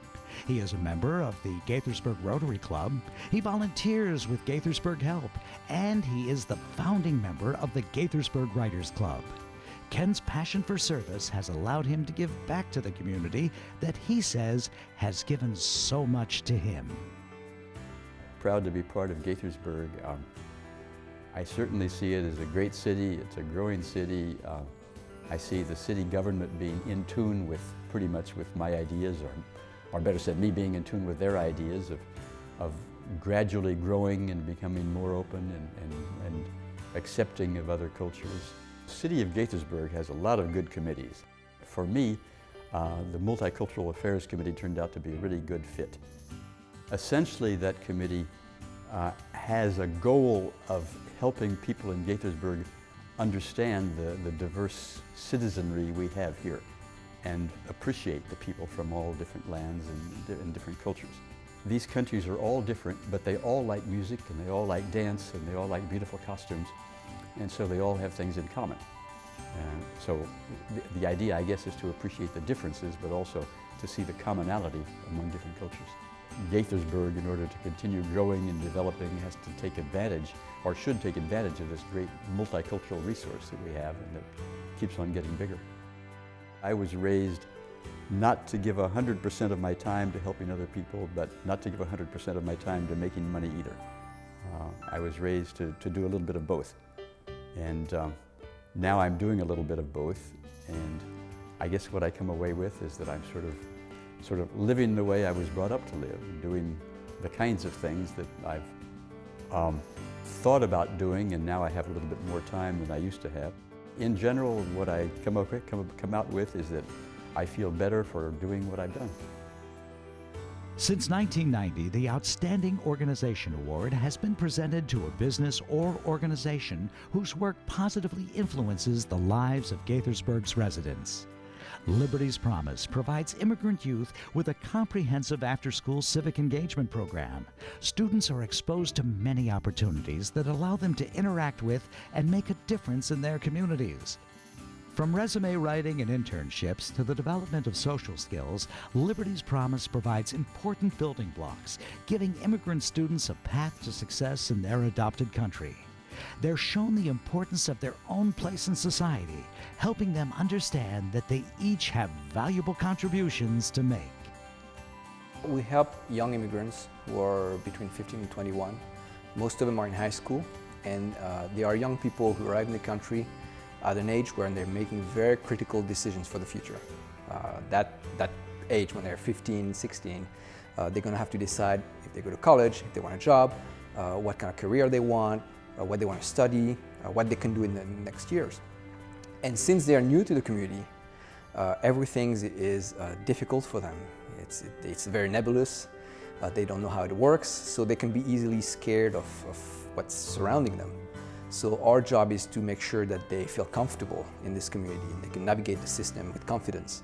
He is a member of the Gaithersburg Rotary Club, he volunteers with Gaithersburg Help, and he is the founding member of the Gaithersburg Writers Club. Ken's passion for service has allowed him to give back to the community that he says has given so much to him. Proud to be part of Gaithersburg. I certainly see it as a great city. It's a growing city. I see the city government being in tune with pretty much with my ideas, or better said, me being in tune with their ideas of gradually growing and becoming more open and accepting of other cultures. The city of Gaithersburg has a lot of good committees. For me, the Multicultural Affairs Committee turned out to be a really good fit. Essentially, that committee has a goal of helping people in Gaithersburg understand the diverse citizenry we have here and appreciate the people from all different lands and different cultures. These countries are all different, but they all like music and they all like dance and they all like beautiful costumes, and so they all have things in common. And so the idea, I guess, is to appreciate the differences, but also to see the commonality among different cultures. Gaithersburg, in order to continue growing and developing, has to take advantage, or should take advantage of this great multicultural resource that we have and that keeps on getting bigger. I was raised not to give 100% of my time to helping other people, but not to give 100% of my time to making money either. I was raised to do a little bit of both. And now I'm doing a little bit of both. And I guess what I come away with is that I'm sort of living the way I was brought up to live, doing the kinds of things that I've thought about doing, and now I have a little bit more time than I used to have. In general, what I come out with is that I feel better for doing what I've done. Since 1990, the Outstanding Organization Award has been presented to a business or organization whose work positively influences the lives of Gaithersburg's residents. Liberty's Promise provides immigrant youth with a comprehensive after-school civic engagement program. Students are exposed to many opportunities that allow them to interact with and make a difference in their communities. From resume writing and internships to the development of social skills, Liberty's Promise provides important building blocks, giving immigrant students a path to success in their adopted country. They're shown the importance of their own place in society, helping them understand that they each have valuable contributions to make. We help young immigrants who are between 15 and 21. Most of them are in high school, and they are young people who arrive in the country at an age where they're making very critical decisions for the future. That age, when they're 15, 16, they're going to have to decide if they go to college, if they want a job, what kind of career they want, what they want to study, what they can do in the next years. And since they're new to the community, everything is difficult for them. It's very nebulous. They don't know how it works, so they can be easily scared of what's surrounding them. So our job is to make sure that they feel comfortable in this community and they can navigate the system with confidence.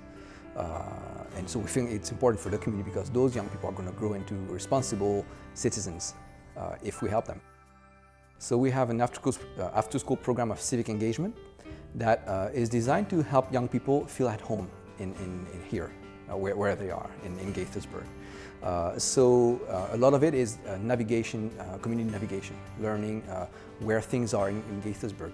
And so we think it's important for the community because those young people are going to grow into responsible citizens if we help them. So we have an after-school program of civic engagement that is designed to help young people feel at home in here, where they are, in Gaithersburg. So a lot of it is navigation, community navigation, learning where things are in Gaithersburg.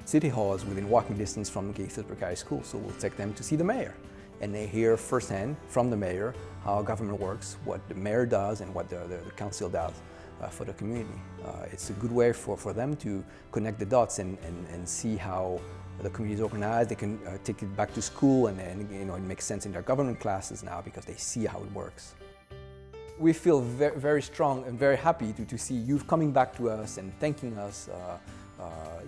City Hall is within walking distance from Gaithersburg High School, so we'll take them to see the mayor. And they hear firsthand from the mayor how government works, what the mayor does and what the council does for the community. It's a good way for them to connect the dots and see how the community is organized. They can take it back to school and you know, it makes sense in their government classes now because they see how it works. We feel very, very strong and very happy to see youth coming back to us and thanking us,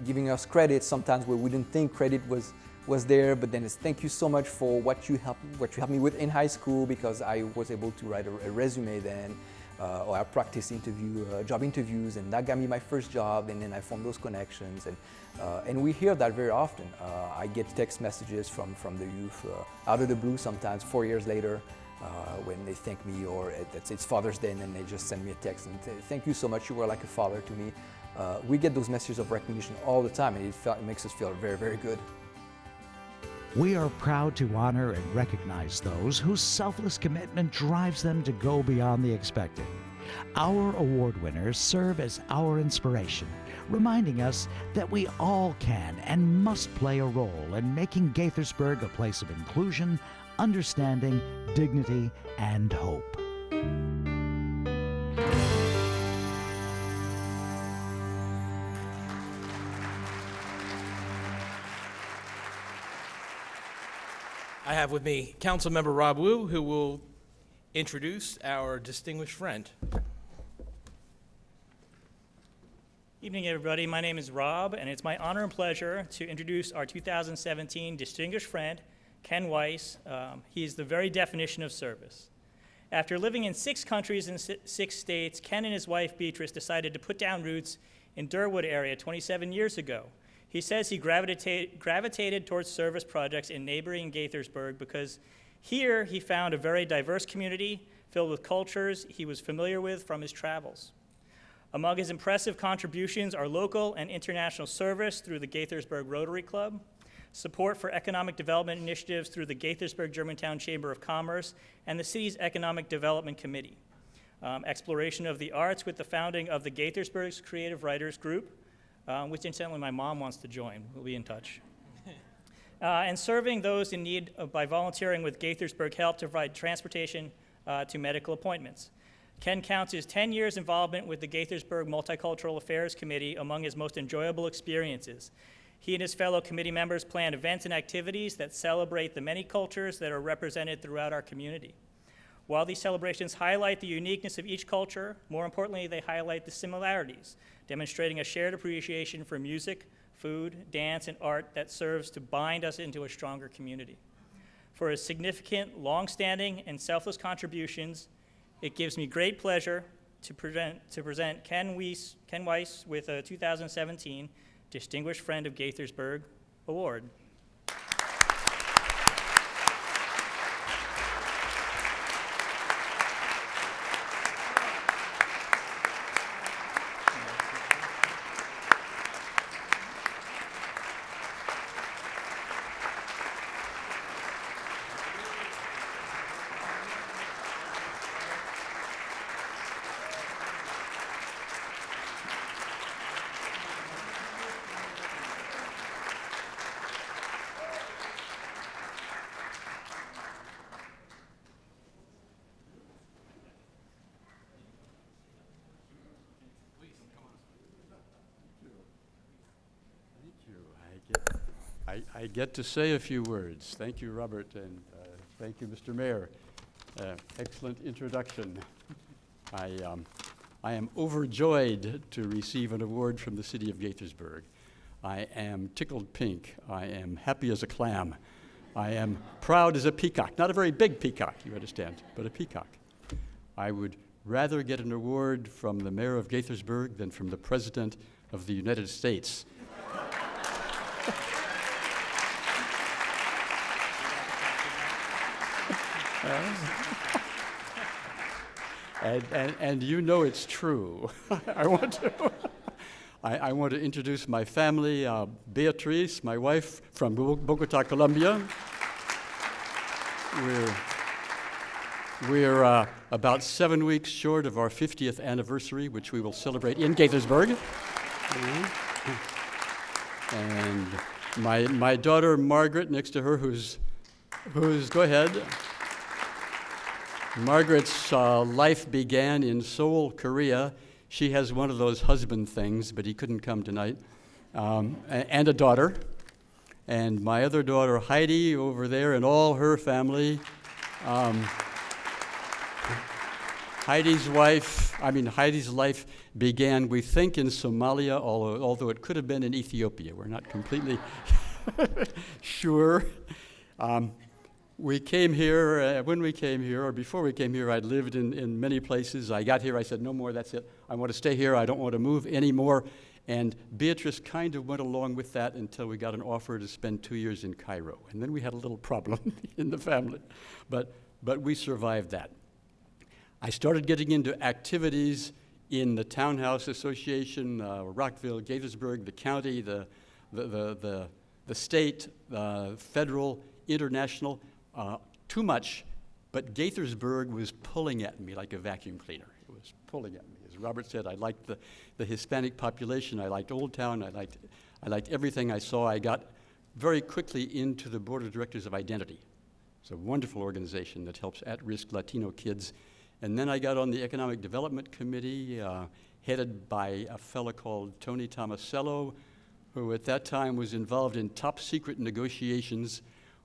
giving us credit sometimes where we didn't think credit was there, but then it's thank you so much for what you helped me with in high school because I was able to write a resume then, or I practiced job interviews, and that got me my first job, and then I formed those connections, and we hear that very often. I get text messages from the youth out of the blue sometimes 4 years later. When they thank me, or it's Father's Day, and then they just send me a text and say, thank you so much, you were like a father to me. We get those messages of recognition all the time, and it makes us feel very, very good. We are proud to honor and recognize those whose selfless commitment drives them to go beyond the expected. Our award winners serve as our inspiration, reminding us that we all can and must play a role in making Gaithersburg a place of inclusion, understanding, dignity, and hope. I have with me Councilmember Rob Wu, who will introduce our distinguished friend. Evening, everybody. My name is Rob, and it's my honor and pleasure to introduce our 2017 distinguished friend, Ken Weiss. He is the very definition of service. After living in 6 countries and 6 states, Ken and his wife, Beatrice, decided to put down roots in Durwood area 27 years ago. He says he gravitated towards service projects in neighboring Gaithersburg because here he found a very diverse community filled with cultures he was familiar with from his travels. Among his impressive contributions are local and international service through the Gaithersburg Rotary Club, support for economic development initiatives through the Gaithersburg Germantown Chamber of Commerce and the city's Economic Development Committee, exploration of the arts with the founding of the Gaithersburg's Creative Writers Group, which incidentally my mom wants to join. We'll be in touch. and serving those in need by volunteering with Gaithersburg Help to provide transportation to medical appointments. Ken counts his 10 years involvement with the Gaithersburg Multicultural Affairs Committee among his most enjoyable experiences. He and his fellow committee members plan events and activities that celebrate the many cultures that are represented throughout our community. While these celebrations highlight the uniqueness of each culture, more importantly, they highlight the similarities, demonstrating a shared appreciation for music, food, dance, and art that serves to bind us into a stronger community. For his significant, long-standing, and selfless contributions, it gives me great pleasure to present Ken Weiss with a 2017 Distinguished Friend of Gaithersburg Award. I get to say a few words. Thank you, Robert, and thank you, Mr. Mayor. Excellent introduction. I am overjoyed to receive an award from the city of Gaithersburg. I am tickled pink. I am happy as a clam. I am proud as a peacock. Not a very big peacock, you understand, but a peacock. I would rather get an award from the mayor of Gaithersburg than from the President of the United States. And you know it's true. I want to introduce my family, Beatrice, my wife from Bogota, Colombia. We're about 7 weeks short of our 50th anniversary, which we will celebrate in Gaithersburg. And my daughter Margaret next to her, who's go ahead. Margaret's life began in Seoul, Korea. She has one of those husband things, but he couldn't come tonight, and a daughter. And my other daughter, Heidi, over there, and all her family. Heidi's life began, we think, in Somalia, although it could have been in Ethiopia. We're not completely sure. We came here, when we came here, or before we came here, I'd lived in many places. I got here, I said, no more, that's it. I want to stay here, I don't want to move anymore. And Beatrice kind of went along with that until we got an offer to spend 2 years in Cairo. And then we had a little problem in the family. But we survived that. I started getting into activities in the Townhouse Association, Rockville, Gaithersburg, the county, the state, federal, international. Too much, but Gaithersburg was pulling at me like a vacuum cleaner. It was pulling at me. As Robert said, I liked the Hispanic population. I liked Old Town. I liked everything I saw. I got very quickly into the Board of Directors of Identity. It's a wonderful organization that helps at-risk Latino kids. And then I got on the Economic Development Committee, headed by a fellow called Tony Tomasello, who at that time was involved in top secret negotiations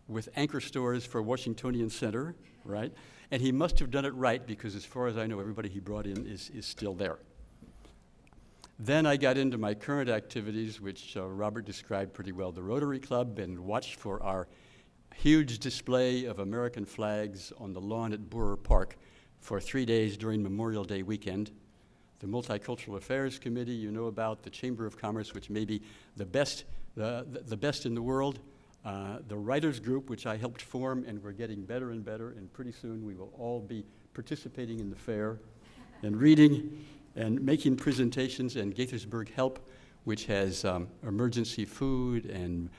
with anchor stores for Washingtonian Center, right? And he must have done it right because as far as I know, everybody he brought in is still there. Then I got into my current activities, which Robert described pretty well, the Rotary Club, and watched for our huge display of American flags on the lawn at Boer Park for 3 days during Memorial Day weekend. The Multicultural Affairs Committee, you know about, the Chamber of Commerce, which may be the best in the world. The Writers Group, which I helped form, and we're getting better and better, and pretty soon we will all be participating in the fair and reading and making presentations, and Gaithersburg Help, which has emergency food and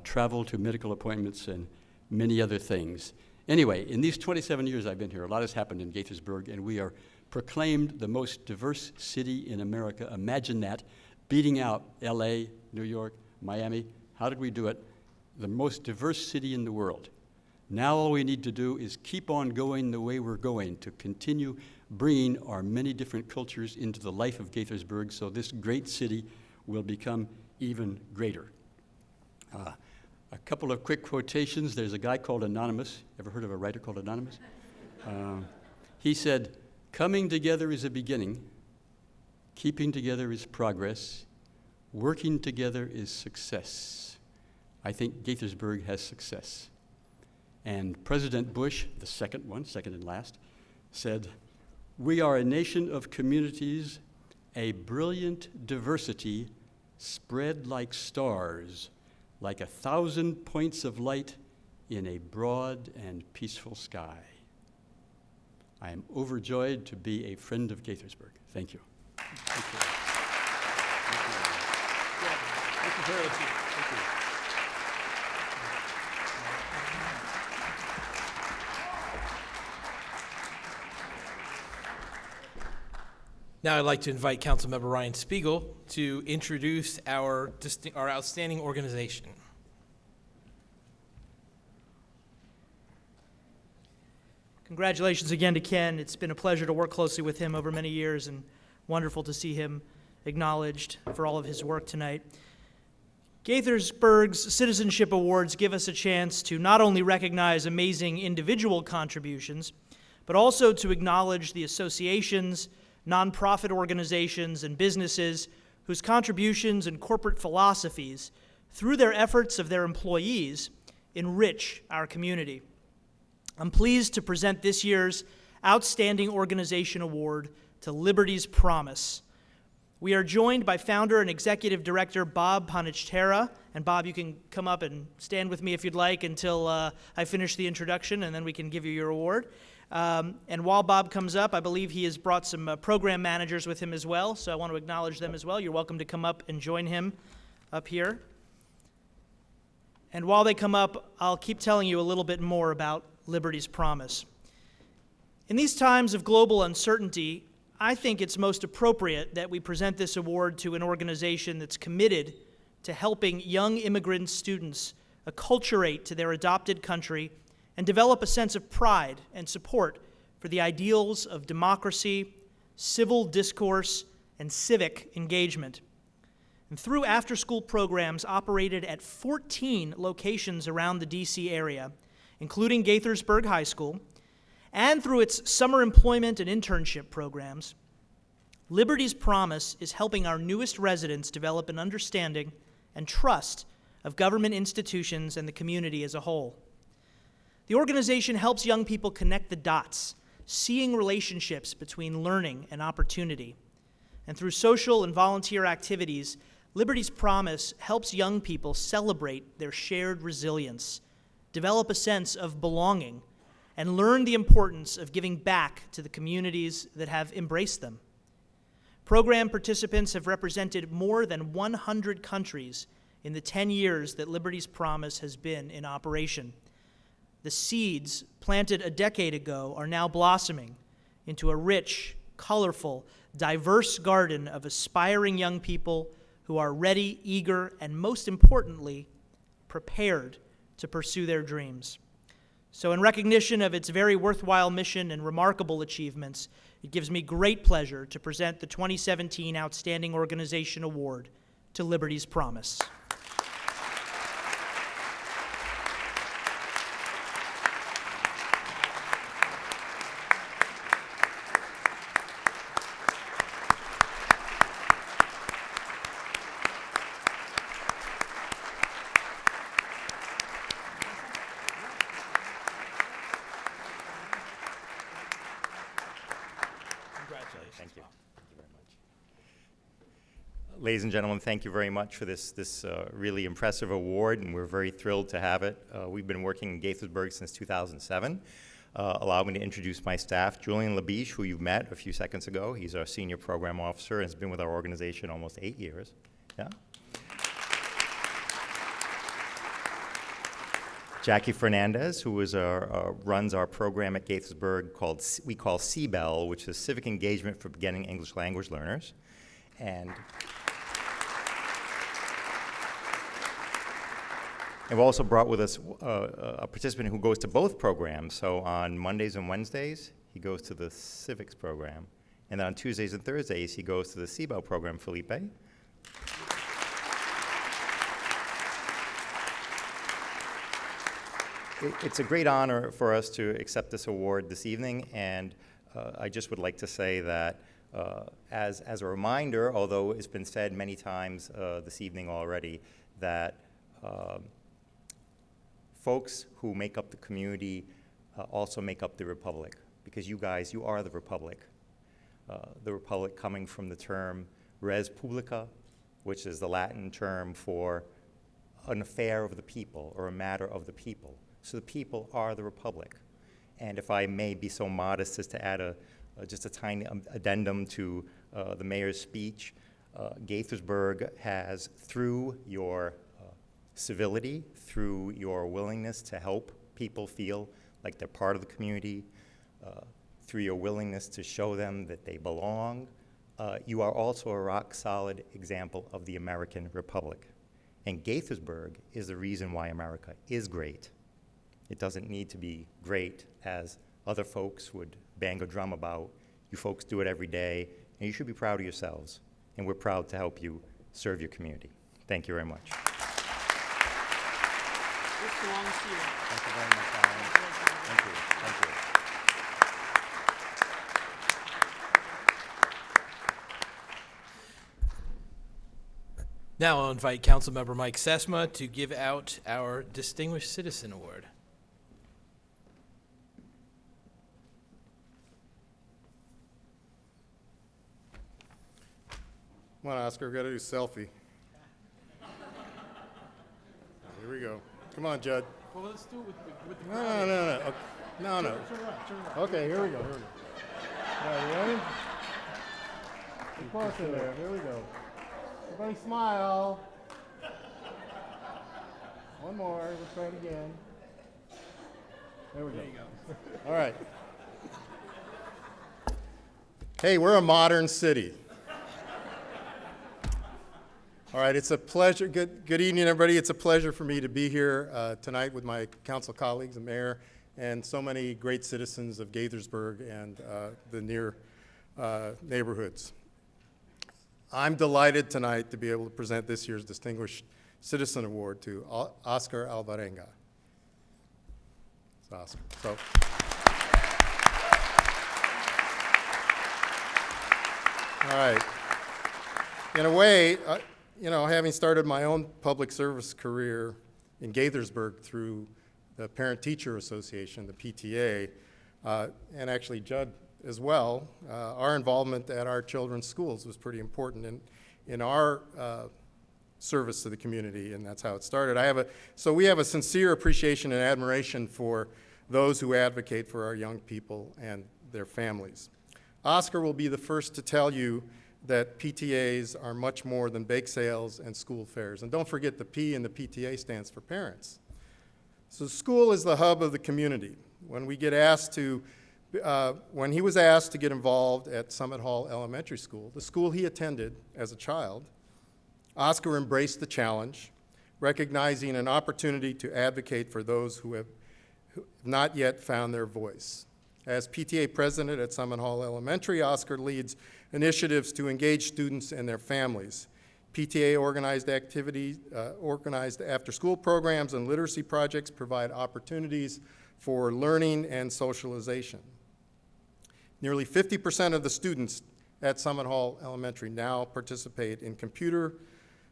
travel to medical appointments and many other things. Anyway, in these 27 years I've been here, a lot has happened in Gaithersburg, and we are proclaimed the most diverse city in America. Imagine that, beating out LA, New York, Miami. How did we do it? the most diverse city in the world. Now all we need to do is keep on going the way we're going to continue bringing our many different cultures into the life of Gaithersburg so this great city will become even greater. A couple of quick quotations. There's a guy called Anonymous. Ever heard of a writer called Anonymous? He said, "Coming together is a beginning, keeping together is progress, working together is success." I think Gaithersburg has success. And President Bush, the second and last, said, "We are a nation of communities, a brilliant diversity spread like stars, like 1,000 points of light in a broad and peaceful sky." I am overjoyed to be a friend of Gaithersburg. Thank you. Thank you. Thank you very much. Thank you. Now I'd like to invite Councilmember Ryan Spiegel to introduce our outstanding organization. Congratulations again to Ken. It's been a pleasure to work closely with him over many years and wonderful to see him acknowledged for all of his work tonight. Gaithersburg's Citizenship Awards give us a chance to not only recognize amazing individual contributions, but also to acknowledge the associations, nonprofit organizations, and businesses whose contributions and corporate philosophies, through their efforts of their employees, enrich our community. I'm pleased to present this year's Outstanding Organization Award to Liberty's Promise. We are joined by founder and executive director Bob Panichtera. And Bob, you can come up and stand with me if you'd like until I finish the introduction, and then we can give you your award. And while Bob comes up, I believe he has brought some program managers with him as well, so I want to acknowledge them as well. You're welcome to come up and join him up here. And while they come up, I'll keep telling you a little bit more about Liberty's Promise. In these times of global uncertainty, I think it's most appropriate that we present this award to an organization that's committed to helping young immigrant students acculturate to their adopted country and develop a sense of pride and support for the ideals of democracy, civil discourse, and civic engagement. And through after-school programs operated at 14 locations around the D.C. area, including Gaithersburg High School, and through its summer employment and internship programs, Liberty's Promise is helping our newest residents develop an understanding and trust of government institutions and the community as a whole. The organization helps young people connect the dots, seeing relationships between learning and opportunity. And through social and volunteer activities, Liberty's Promise helps young people celebrate their shared resilience, develop a sense of belonging, and learn the importance of giving back to the communities that have embraced them. Program participants have represented more than 100 countries in the 10 years that Liberty's Promise has been in operation. The seeds planted a decade ago are now blossoming into a rich, colorful, diverse garden of aspiring young people who are ready, eager, and most importantly, prepared to pursue their dreams. So in recognition of its very worthwhile mission and remarkable achievements, it gives me great pleasure to present the 2017 Outstanding Organization Award to Liberty's Promise. Thank you. Thank you very much. Ladies and gentlemen, thank you very much for this really impressive award, and we're very thrilled to have it. We've been working in Gaithersburg since 2007. Allow me to introduce my staff. Julian Labiche, who you've met a few seconds ago. He's our senior program officer and has been with our organization almost 8 years. Yeah. Jackie Fernandez, who is runs our program at Gaithersburg we call CBEL, which is Civic Engagement for Beginning English Language Learners. And And we've also brought with us a participant who goes to both programs. So on Mondays and Wednesdays, he goes to the civics program. And then on Tuesdays and Thursdays, he goes to the CBEL program. Felipe. It's a great honor for us to accept this award this evening, and I just would like to say that as a reminder, although it's been said many times this evening already, that folks who make up the community also make up the Republic, because you guys, you are the Republic. The Republic coming from the term res publica, which is the Latin term for an affair of the people or a matter of the people. So the people are the Republic. And if I may be so modest as to add just a tiny addendum to the mayor's speech, Gaithersburg has, through your civility, through your willingness to help people feel like they're part of the community, through your willingness to show them that they belong, you are also a rock-solid example of the American Republic. And Gaithersburg is the reason why America is great. It doesn't need to be great as other folks would bang a drum about. You folks do it every day, and you should be proud of yourselves. And we're proud to help you serve your community. Thank you very much. This belongs to you. Thank you very much, Alan. Thank you. Thank you. Now I'll invite Councilmember Mike Sesma to give out our Distinguished Citizen Award. Come on, Oscar, we gotta do a selfie. Here we go. Come on, Jud. Well, let's do it with the No. Okay. No. Turn around. Okay, here we go. All right, you ready? Keep close in there. Here we go. Everybody smile. One more. Let's try it again. There we go. There you go. All right. Hey, we're a modern city. All right, it's a pleasure. Good evening, everybody. It's a pleasure for me to be here tonight with my council colleagues, the mayor, and so many great citizens of Gaithersburg and the near neighborhoods. I'm delighted tonight to be able to present this year's Distinguished Citizen Award to Oscar ALVARENGA. It's Oscar. So. All right. In a way, you know, having started my own public service career in Gaithersburg through the Parent-Teacher Association, the PTA, and actually Jud as well, our involvement at our children's schools was pretty important in our service to the community, and that's how it started. So we have a sincere appreciation and admiration for those who advocate for our young people and their families. Oscar will be the first to tell you that PTAs are much more than bake sales and school fairs. And don't forget the P in the PTA stands for parents. So school is the hub of the community. When he was asked to get involved at Summit Hall Elementary School, the school he attended as a child, Oscar embraced the challenge, recognizing an opportunity to advocate for those who have not yet found their voice. As PTA president at Summit Hall Elementary, Oscar leads initiatives to engage students and their families. PTA organized activities, organized after-school programs and literacy projects provide opportunities for learning and socialization. Nearly 50% of the students at Summit Hall Elementary now participate in computer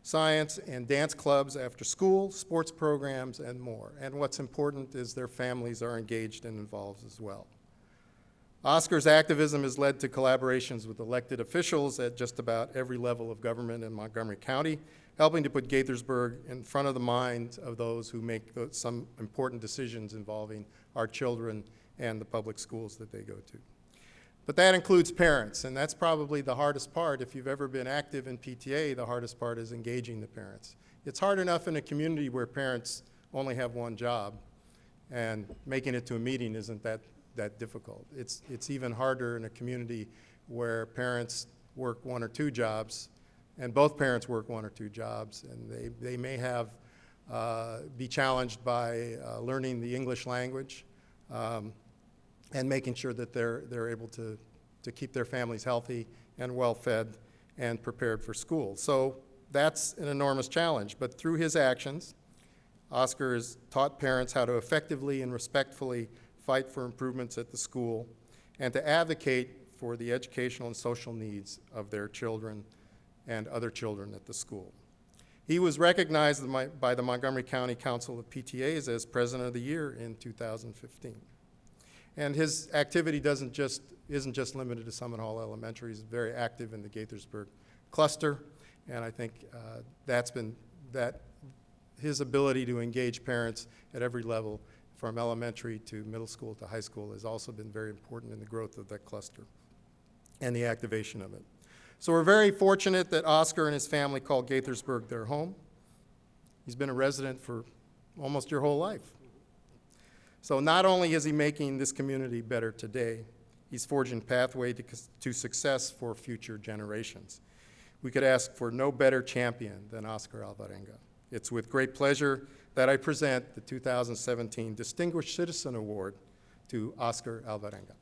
science and dance clubs after school, sports programs, and more. And what's important is their families are engaged and involved as well. Oscar's activism has led to collaborations with elected officials at just about every level of government in Montgomery County, helping to put Gaithersburg in front of the minds of those who make some important decisions involving our children and the public schools that they go to. But that includes parents, and that's probably the hardest part. If you've ever been active in PTA, the hardest part is engaging the parents. It's hard enough in a community where parents only have one job, and making it to a meeting isn't that difficult. It's even harder in a community where parents work one or two jobs, and both parents work one or two jobs, and they may have be challenged by learning the English language and making sure that they're able to keep their families healthy and well-fed and prepared for school. So that's an enormous challenge. But through his actions, Oscar has taught parents how to effectively and respectfully fight for improvements at the school and to advocate for the educational and social needs of their children and other children at the school. He was recognized by the Montgomery County Council of PTAs as President of the Year in 2015. And his activity isn't just limited to Summit Hall Elementary. He's very active in the Gaithersburg cluster, and I think his ability to engage parents at every level, from elementary to middle school to high school, has also been very important in the growth of that cluster and the activation of it. So we're very fortunate that Oscar and his family call Gaithersburg their home. He's been a resident for almost your whole life. So not only is he making this community better today, he's forging a pathway to success for future generations. We could ask for no better champion than Oscar ALVARENGA. It's with great pleasure that I present the 2017 Distinguished Citizen Award to Oscar ALVARENGA.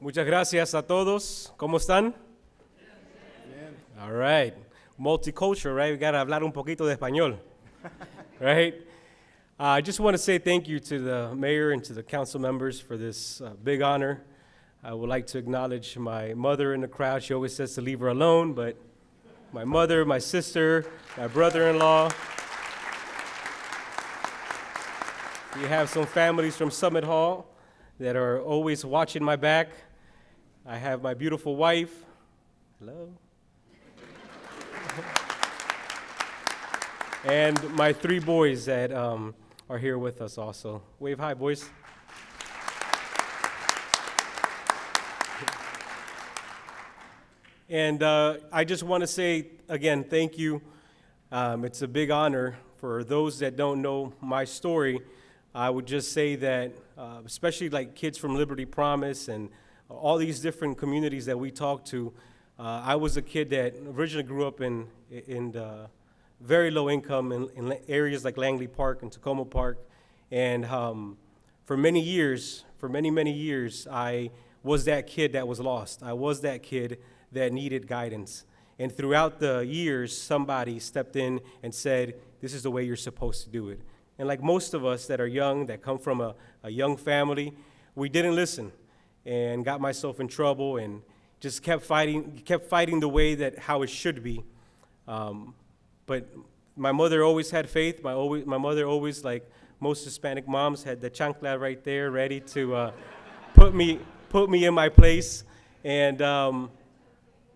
Muchas gracias a todos. ¿Cómo están? Bien. All right. Multicultural, right? We got to hablar un poquito de español, right? I just want to say thank you to the mayor and to the council members for this big honor. I would like to acknowledge my mother in the crowd. She always says to leave her alone, but my mother, my sister, my brother-in-law. You have some families from Summit Hall that are always watching my back. I have my beautiful wife. Hello. And my 3 boys that are here with us also. Wave hi, boys. And I just want to say, again, thank you. It's a big honor. For those that don't know my story, I would just say that, especially like kids from Liberty Promise and all these different communities that we talk to, I was a kid that originally grew up in very low income in areas like Langley Park and Tacoma Park. And for many years, many years, I was that kid that was lost. I was that kid that needed guidance. And throughout the years, somebody stepped in and said, this is the way you're supposed to do it. And like most of us that are young, that come from a young family, we didn't listen and got myself in trouble and just kept fighting the way that how it should be. But my mother always had faith. My mother always, like most Hispanic moms, had the chancla right there ready to put me in my place. And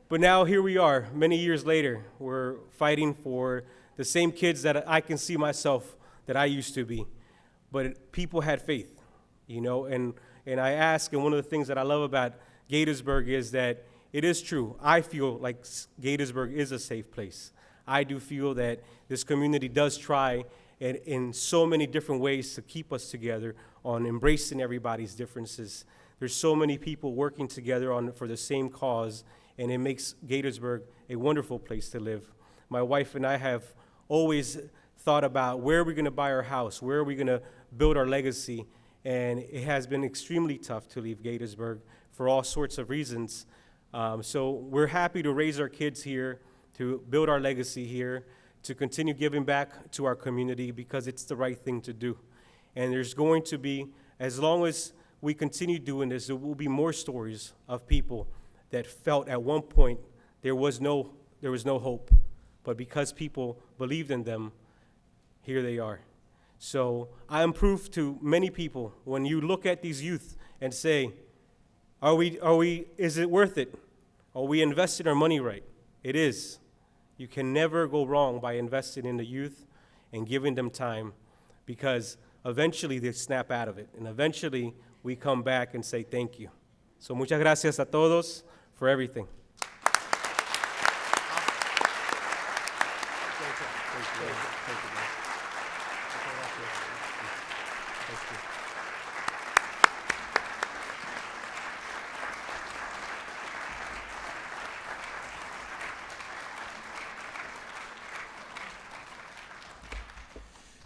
but now here we are, many years later, we're fighting for the same kids that I can see myself that I used to be. But people had faith, you know, and I ask, and one of the things that I love about Gaithersburg is that it is true. I feel like Gaithersburg is a safe place. I do feel that this community does try in so many different ways to keep us together on embracing everybody's differences. There's so many people working together for the same cause, and it makes Gaithersburg a wonderful place to live. My wife and I have always thought about where are we going to buy our house, where are we going to build our legacy, and it has been extremely tough to leave Gaithersburg for all sorts of reasons. So we're happy to raise our kids here, to build our legacy here, to continue giving back to our community because it's the right thing to do. And there's going to be, as long as we continue doing this, there will be more stories of people that felt at one point there was no hope. But because people believed in them, here they are. So I am proof to many people when you look at these youth and say, is it worth it? Are we investing our money right? It is. You can never go wrong by investing in the youth and giving them time, because eventually they snap out of it, and eventually we come back and say thank you. So muchas gracias a todos for everything.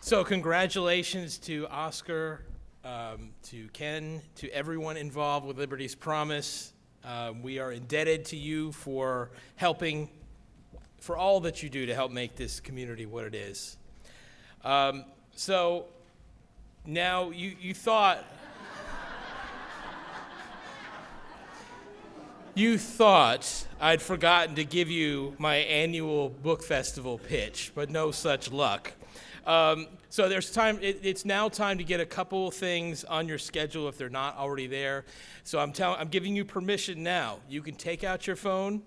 So congratulations to Oscar, to Ken, to everyone involved with Liberty's Promise. We are indebted to you for helping, for all that you do to help make this community what it is. So now you thought, you thought I'd forgotten to give you my annual book festival pitch, but no such luck. So there's time, it's now time to get a couple things on your schedule if they're not already there. So I'm giving you permission now. You can take out your phone.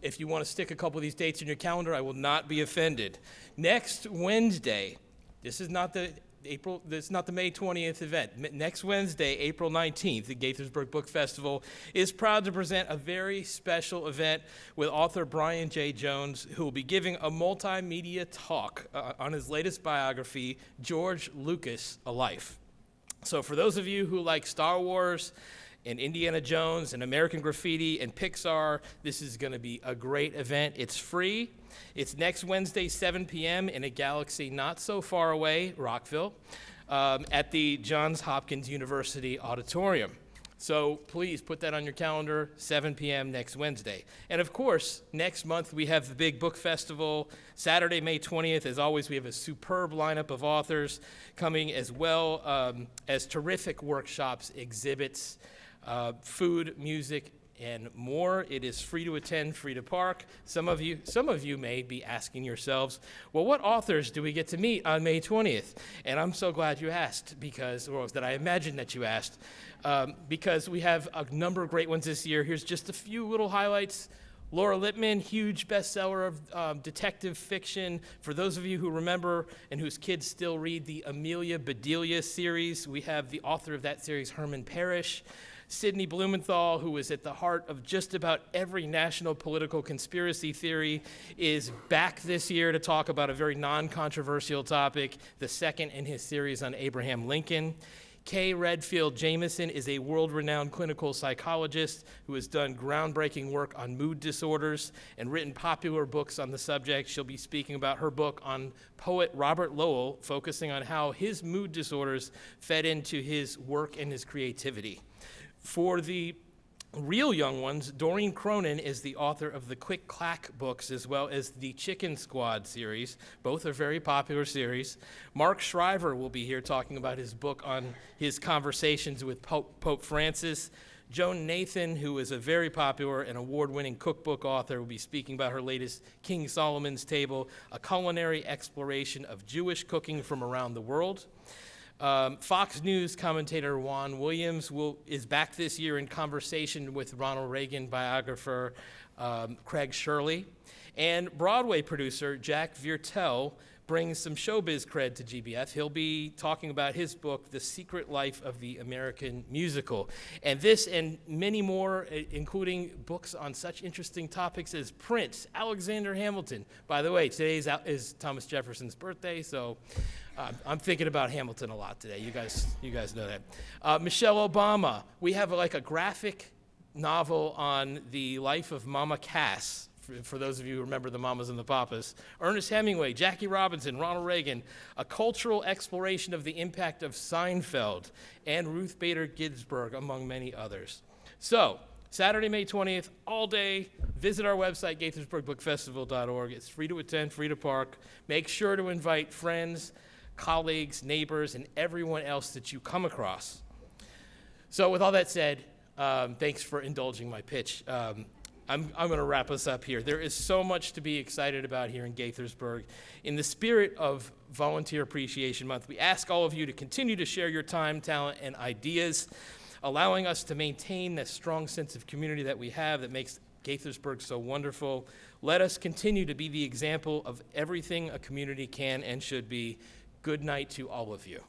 If you want to stick a couple of these dates in your calendar, I will not be offended. Next Wednesday, this is not the May 20th event. Next Wednesday, April 19th, the Gaithersburg Book Festival is proud to present a very special event with author Brian J. Jones, who will be giving a multimedia talk on his latest biography, George Lucas, A Life. So for those of you who like Star Wars and Indiana Jones and American Graffiti and Pixar, this is going to be a great event. It's free. It's next Wednesday, 7 p.m. in a galaxy not so far away, Rockville, at the Johns Hopkins University Auditorium. So please put that on your calendar, 7 p.m. next Wednesday. And of course, next month we have the big book festival. Saturday, May 20th, as always, we have a superb lineup of authors coming, as well as terrific workshops, exhibits, food, music, and more. It is free to attend, free to park. Some of you may be asking yourselves, well, what authors do we get to meet on May 20th? And I'm so glad you asked, that I imagined that you asked, because we have a number of great ones this year. Here's just a few little highlights. Laura Lippman, huge bestseller of detective fiction. For those of you who remember and whose kids still read the Amelia Bedelia series, we have the author of that series, Herman Parrish. Sidney Blumenthal, who is at the heart of just about every national political conspiracy theory, is back this year to talk about a very non-controversial topic, the second in his series on Abraham Lincoln. Kay Redfield Jamison is a world-renowned clinical psychologist who has done groundbreaking work on mood disorders and written popular books on the subject. She'll be speaking about her book on poet Robert Lowell, focusing on how his mood disorders fed into his work and his creativity. For the real young ones, Doreen Cronin is the author of the Quick Clack books as well as the Chicken Squad series. Both are very popular series. Mark Shriver will be here talking about his book on his conversations with Pope Francis. Joan Nathan, who is a very popular and award-winning cookbook author, will be speaking about her latest King Solomon's Table, a culinary exploration of Jewish cooking from around the world. Fox News commentator Juan Williams is back this year in conversation with Ronald Reagan biographer Craig Shirley. And Broadway producer Jack Viertel brings some showbiz cred to GBF. He'll be talking about his book, The Secret Life of the American Musical. And this and many more, including books on such interesting topics as Prince, Alexander Hamilton. By the way, today is Thomas Jefferson's birthday, so I'm thinking about Hamilton a lot today. You guys know that. Michelle Obama. We have like a graphic novel on the life of Mama Cass, for those of you who remember the Mamas and the Papas. Ernest Hemingway, Jackie Robinson, Ronald Reagan. A cultural exploration of the impact of Seinfeld and Ruth Bader Ginsburg, among many others. So, Saturday, May 20th, all day. Visit our website, GaithersburgBookFestival.org. It's free to attend, free to park. Make sure to invite friends, colleagues, neighbors, and everyone else that you come across. So with all that said, thanks for indulging my pitch. I'm going to wrap us up here. There is so much to be excited about here in Gaithersburg. In the spirit of Volunteer Appreciation Month, we ask all of you to continue to share your time, talent, and ideas, allowing us to maintain that strong sense of community that we have that makes Gaithersburg so wonderful. Let us continue to be the example of everything a community can and should be. Good night to all of you.